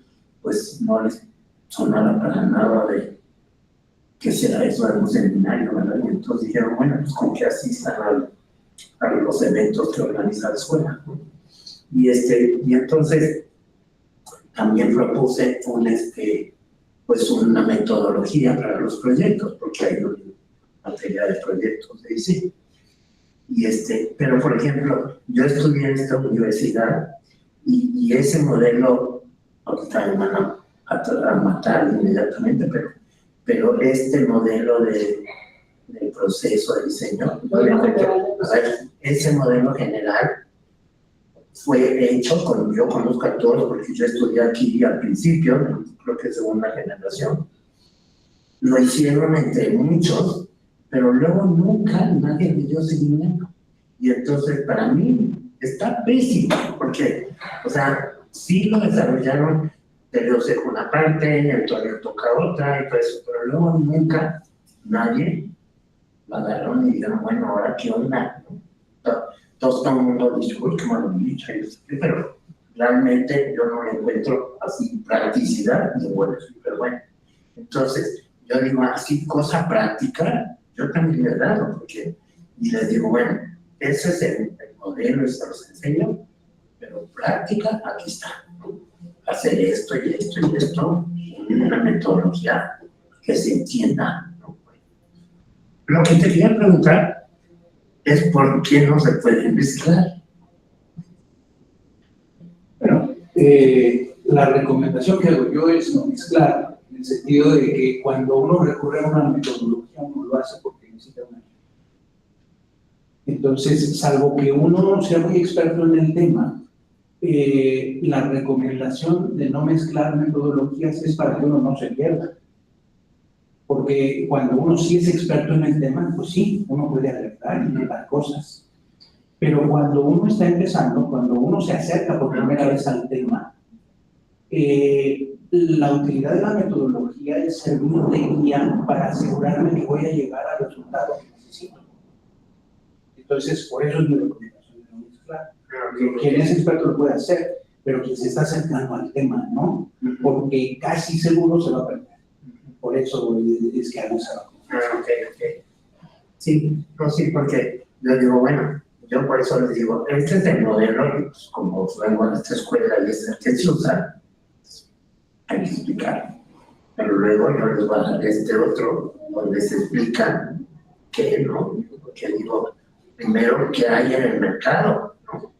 pues no les sonaba para nada de qué será eso de un seminario, ¿verdad? Y entonces dijeron, bueno, pues con que asistan a los eventos que organiza la escuela, ¿no? Y entonces también propuse pues una metodología para los proyectos, porque hay una materia de proyectos de ICI. Pero por ejemplo, yo estudié en esta universidad y ese modelo, ahorita me van a matar inmediatamente, pero este modelo de proceso de diseño, obviamente, ese modelo general fue hecho yo conozco a todos, porque yo estudié aquí al principio, creo que segunda generación, lo hicieron entre muchos, pero luego nunca nadie le dio seguimiento. Y entonces para mí está pésimo, porque, o sea, sí lo desarrollaron, pero se fue una parte, Antonio toca otra y todo eso, pero luego nunca nadie lo agarraron y dijeron, bueno, ahora qué onda, ¿no? Todo el mundo dice, uy, qué maravilla, pero realmente yo no le encuentro así practicidad, ni bueno, súper bueno. Entonces, yo digo, así cosa práctica, yo también le he dado, y les digo, bueno, ese es el modelo, se los enseño, pero práctica, aquí está. Hacer esto y esto y esto, una metodología que se entienda, ¿no? Lo que te quería preguntar es por qué no se puede mezclar. Bueno, la recomendación que hago yo es no mezclar, en el sentido de que cuando uno recurre a una metodología, uno lo hace porque necesita una. Entonces, salvo que uno no sea muy experto en el tema, la recomendación de no mezclar metodologías es para que uno no se pierda. Porque cuando uno sí es experto en el tema, pues sí, uno puede alertar y inventar cosas. Pero cuando uno está empezando, cuando uno se acerca por primera vez al tema, la utilidad de la metodología es servir de guía para asegurarme que voy a llegar al resultado que necesito. Entonces, por eso es mi recomendación de no mezclar. Quien es experto lo puede hacer, pero quien se está acercando al tema, ¿no? Porque casi seguro se va a perder. Por eso es que hemos hablado. Ok. Sí, no, sí, porque yo digo, bueno, yo por eso les digo, este es el modelo, pues, como vengo a esta escuela y es el que se usa, hay que explicar. Pero luego yo les voy a dar este otro, donde se explica qué, ¿no? Porque digo, primero, ¿qué hay en el mercado? ¿No?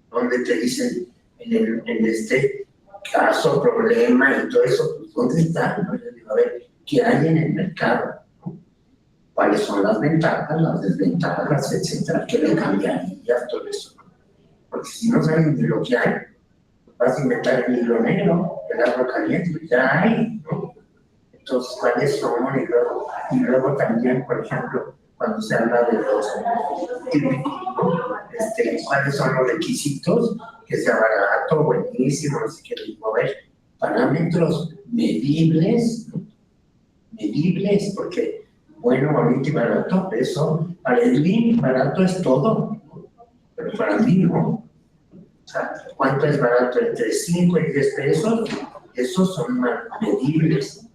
Donde te dicen, en este caso, problema y todo eso, pues, ¿dónde está? ¿No? Yo digo, a ver, ¿qué hay en el mercado? ¿No? ¿Cuáles son las ventajas, las desventajas, etcétera? ¿Qué le cambiaría todo eso? Porque si no saben de lo que hay, vas a inventar el hilo negro, el agua caliente, ya hay, ¿no? Entonces, ¿cuáles son? Y luego también, por ejemplo, cuando se habla de los típicos, ¿cuáles son los requisitos? Que sea barato, buenísimo, no sé qué, digo, a ver, parámetros medibles, ¿no? Medibles, porque, bueno, bonito y barato, eso, para el BIM, barato es todo, ¿no? Pero para mí no. O sea, ¿cuánto es barato? Entre 5 y 10 pesos, esos son medibles.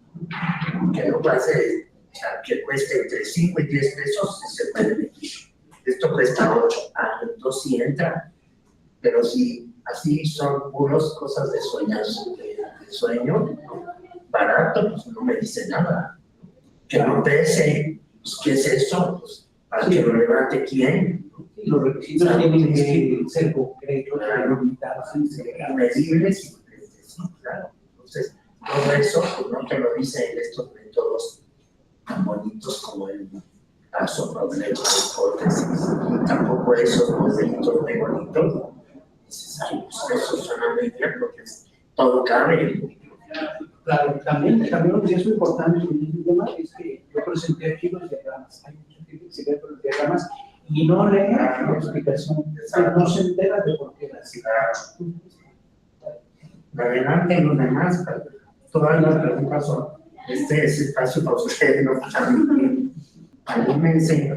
Que no pase, o sea, que cueste entre 5 y 10 pesos, se puede medir. Esto cuesta 8, entonces sí entra. Pero si así son puras cosas de sueño, barato, pues no me dice nada. Que no pese, pues ¿qué es eso? Pues, para que lo levante quién. Los requisitos tienen que ser concretos, medibles y sí, claro. Entonces, todo eso pues, no te lo dicen estos métodos tan bonitos como el caso, problema, hipótesis, y tampoco esos modelitos muy bonitos necesarios. Eso suena muy bien porque todo cabe. Claro, también lo que es muy importante en este tema es que yo presenté aquí los diagramas. Hay mucha gente que se ve por los diagramas y no lee la explicación, no se entera de por qué las Adelante, los demás, todas las preguntas son, este es espacio para ustedes, no para mí. Anímense.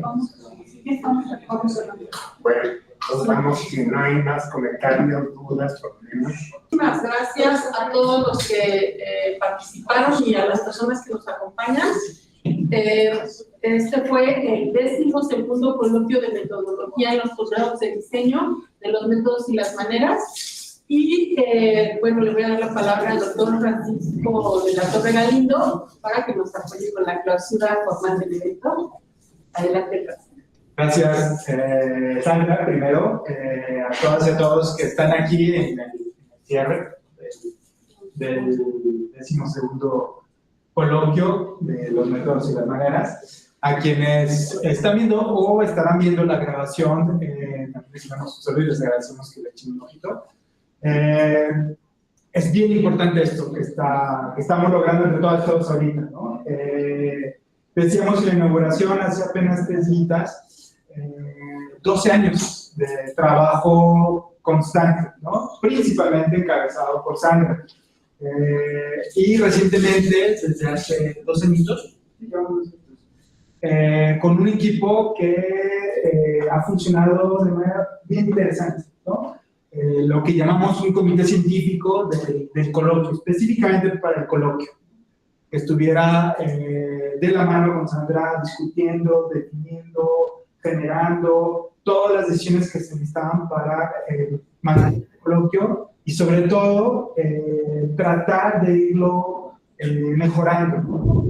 Bueno, Nos vamos, si no hay más comentarios, dudas, problemas. Muchísimas gracias a todos los que participaron y a las personas que nos acompañan. Este fue el 12º coloquio de metodología en los posgrados de diseño, de los métodos y las maneras. Y bueno, le voy a dar la palabra al doctor Francisco de la Torre Galindo para que nos apoye con la clausura formal del evento. Adelante, Francisco. Gracias, Sandra, primero, a todas y a todos que están aquí en el cierre del 12º coloquio de los métodos y las maneras. A quienes están viendo o estarán viendo la grabación, también les mandamos un saludo y les agradecemos que le echen un ojito. Es bien importante esto que estamos logrando entre todas y todos ahorita, ¿no? Decíamos en la inauguración hace apenas 3 días, 12 años de trabajo constante, ¿no? Principalmente encabezado por Sandra. Y recientemente, desde hace 2 añitos, con un equipo que ha funcionado de manera bien interesante, ¿no? Lo que llamamos un comité científico del coloquio, específicamente para el coloquio, que estuviera de la mano con Sandra discutiendo, definiendo, generando todas las decisiones que se necesitaban para mantener el coloquio y sobre todo tratar de irlo mejorando, ¿no?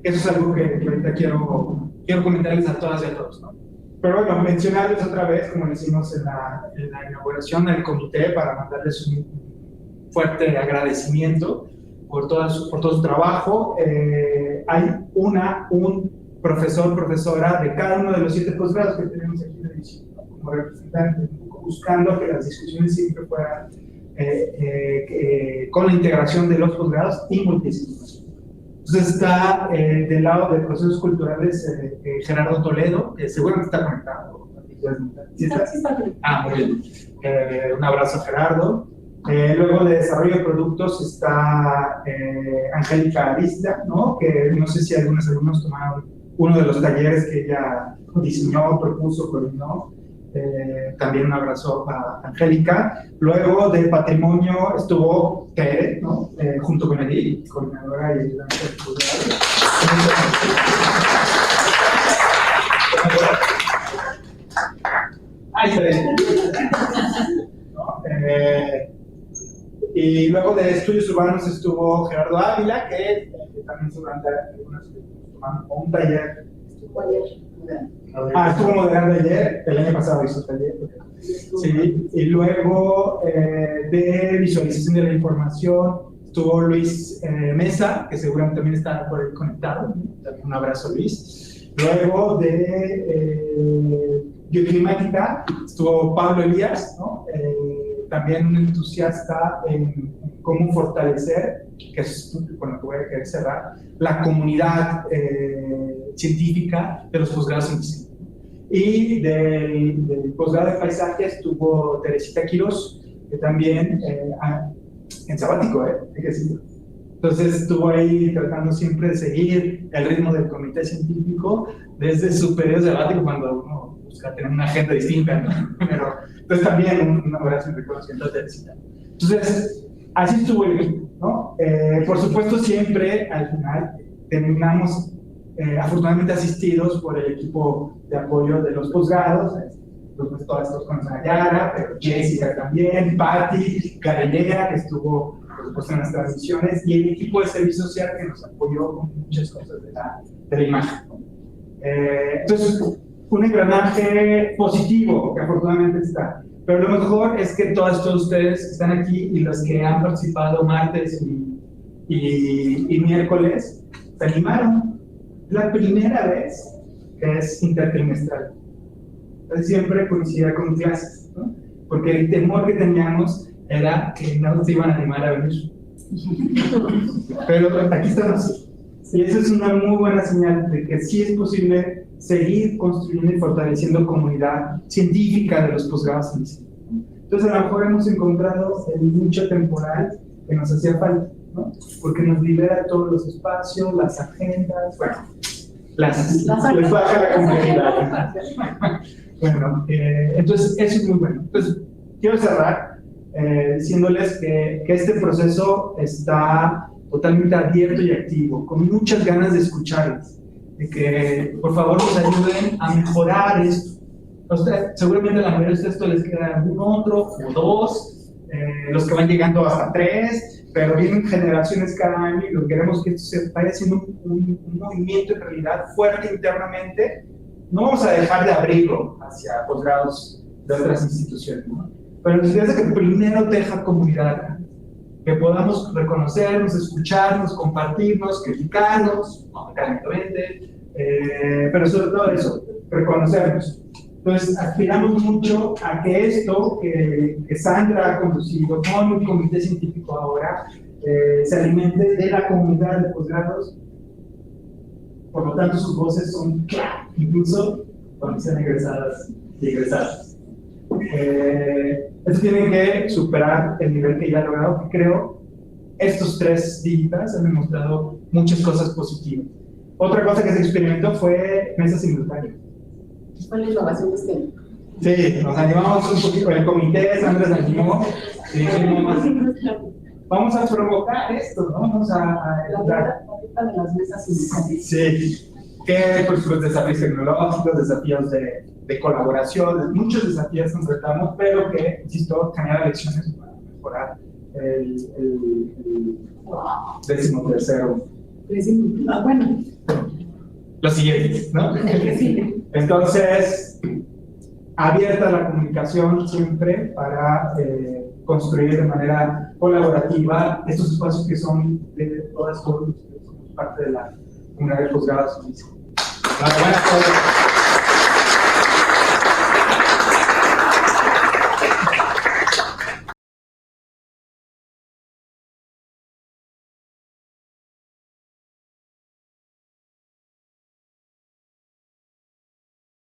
Eso es algo que ahorita quiero comentarles a todas y a todos, ¿no? Pero bueno, mencionarles otra vez, como decimos en la inauguración del comité, para mandarles un fuerte agradecimiento por todo su trabajo. Hay un profesor, profesora de cada uno de los 7 posgrados que tenemos aquí en el edificio, ¿no? Como representante, buscando que las discusiones siempre fueran con la integración de los posgrados y multidisciplinares. Entonces está del lado de procesos culturales Gerardo Toledo, que seguramente está conectado. ¿Sí está? Sí está bien. Muy bien. Un abrazo a Gerardo. Luego de desarrollo de productos está Angélica Arista, ¿no? Que no sé si algunos alumnos tomaron uno de los talleres que ella diseñó, propuso, coordinó. También un abrazo a Angélica. Luego de patrimonio estuvo Tere, ¿no? Junto con Edith, coordinadora y ayudante del posgrado. Ahí se ve. ¿No? Y luego de estudios urbanos estuvo Gerardo Ávila, que también seguramente algunos tomaron un taller. Estuvo moderando ayer, el año pasado hizo taller. Sí, y luego de visualización de la información estuvo Luis Mesa, que seguramente también está por ahí conectado. También un abrazo, Luis. Luego de bioclimática estuvo Pablo Elías, ¿no? También un entusiasta en cómo fortalecer, que es con lo que voy a querer cerrar, la comunidad científica de los posgrados en diseño. Y del posgrado de paisaje estuvo Teresita Quirós, que también en sabático, hay que decirlo. Entonces estuvo ahí tratando siempre de seguir el ritmo del comité científico desde su periodo sabático, cuando uno busca tener una agenda distinta, ¿no? Pero entonces también un abrazo y reconocimiento a Teresita. Entonces, así estuvo el equipo, ¿no? Por supuesto, siempre al final terminamos afortunadamente asistidos por el equipo de apoyo de los posgrados, pues todas estas con Nayara, pero Jessica también, Patti, Carellera, que estuvo por supuesto en las transmisiones, y el equipo de servicio social que nos apoyó con muchas cosas de la imagen, ¿no? Entonces, un engranaje positivo que afortunadamente está. Pero lo mejor es que todos ustedes están aquí y los que han participado martes y miércoles se animaron. La primera vez que es intertrimestral. Entonces siempre coincidía con clases, ¿no? Porque el temor que teníamos era que no se iban a animar a venir. Pero aquí estamos. Y eso es una muy buena señal de que sí es posible seguir construyendo y fortaleciendo comunidad científica de los posgrados en diseño. Entonces a lo mejor hemos encontrado el nicho temporal que nos hacía falta, ¿no? Porque nos libera todos los espacios, las agendas, bueno, les baja la complejidad. Bueno, entonces eso es muy bueno. Entonces, quiero cerrar diciéndoles que este proceso está totalmente abierto y activo, con muchas ganas de escucharles, de que por favor nos ayuden a mejorar esto. Seguramente a la mayoría de ustedes esto les queda algún otro o dos, los que van llegando hasta 3, pero vienen generaciones cada año y lo que queremos que esto se vaya haciendo un movimiento en realidad fuerte internamente. No vamos a dejar de abrirlo hacia posgrados de otras instituciones, ¿no? Pero nos interesa que primero deja comunidad, que podamos reconocernos, escucharnos, compartirnos, criticarnos, no académicamente, pero sobre todo eso, reconocernos. Entonces, aspiramos mucho a que esto que Sandra ha conducido con un comité científico ahora se alimente de la comunidad de posgrados. Por lo tanto, sus voces son claras, incluso cuando sean egresadas y egresados. Esto tiene que superar el nivel que ya ha logrado, que creo estos 3 dígitas han demostrado muchas cosas positivas. Otra cosa que se experimentó fue mesas simultáneas. Fue la innovación de este año. Sí, nos animamos un poquito, el comité, Sandra se animó, y dijimos, vamos a provocar esto, ¿no? Vamos a La ruta de las mesas simultáneas. sí, que pues desafíos tecnológicos, desafíos de colaboración, muchos desafíos que enfrentamos, pero que, insisto, generan lecciones para mejorar el 13º. Bueno, Los siguientes, ¿no? Entonces, abierta la comunicación siempre para construir de manera colaborativa estos espacios que son de todas, todos los que somos parte de la comunidad de posgrados. Buenas tardes.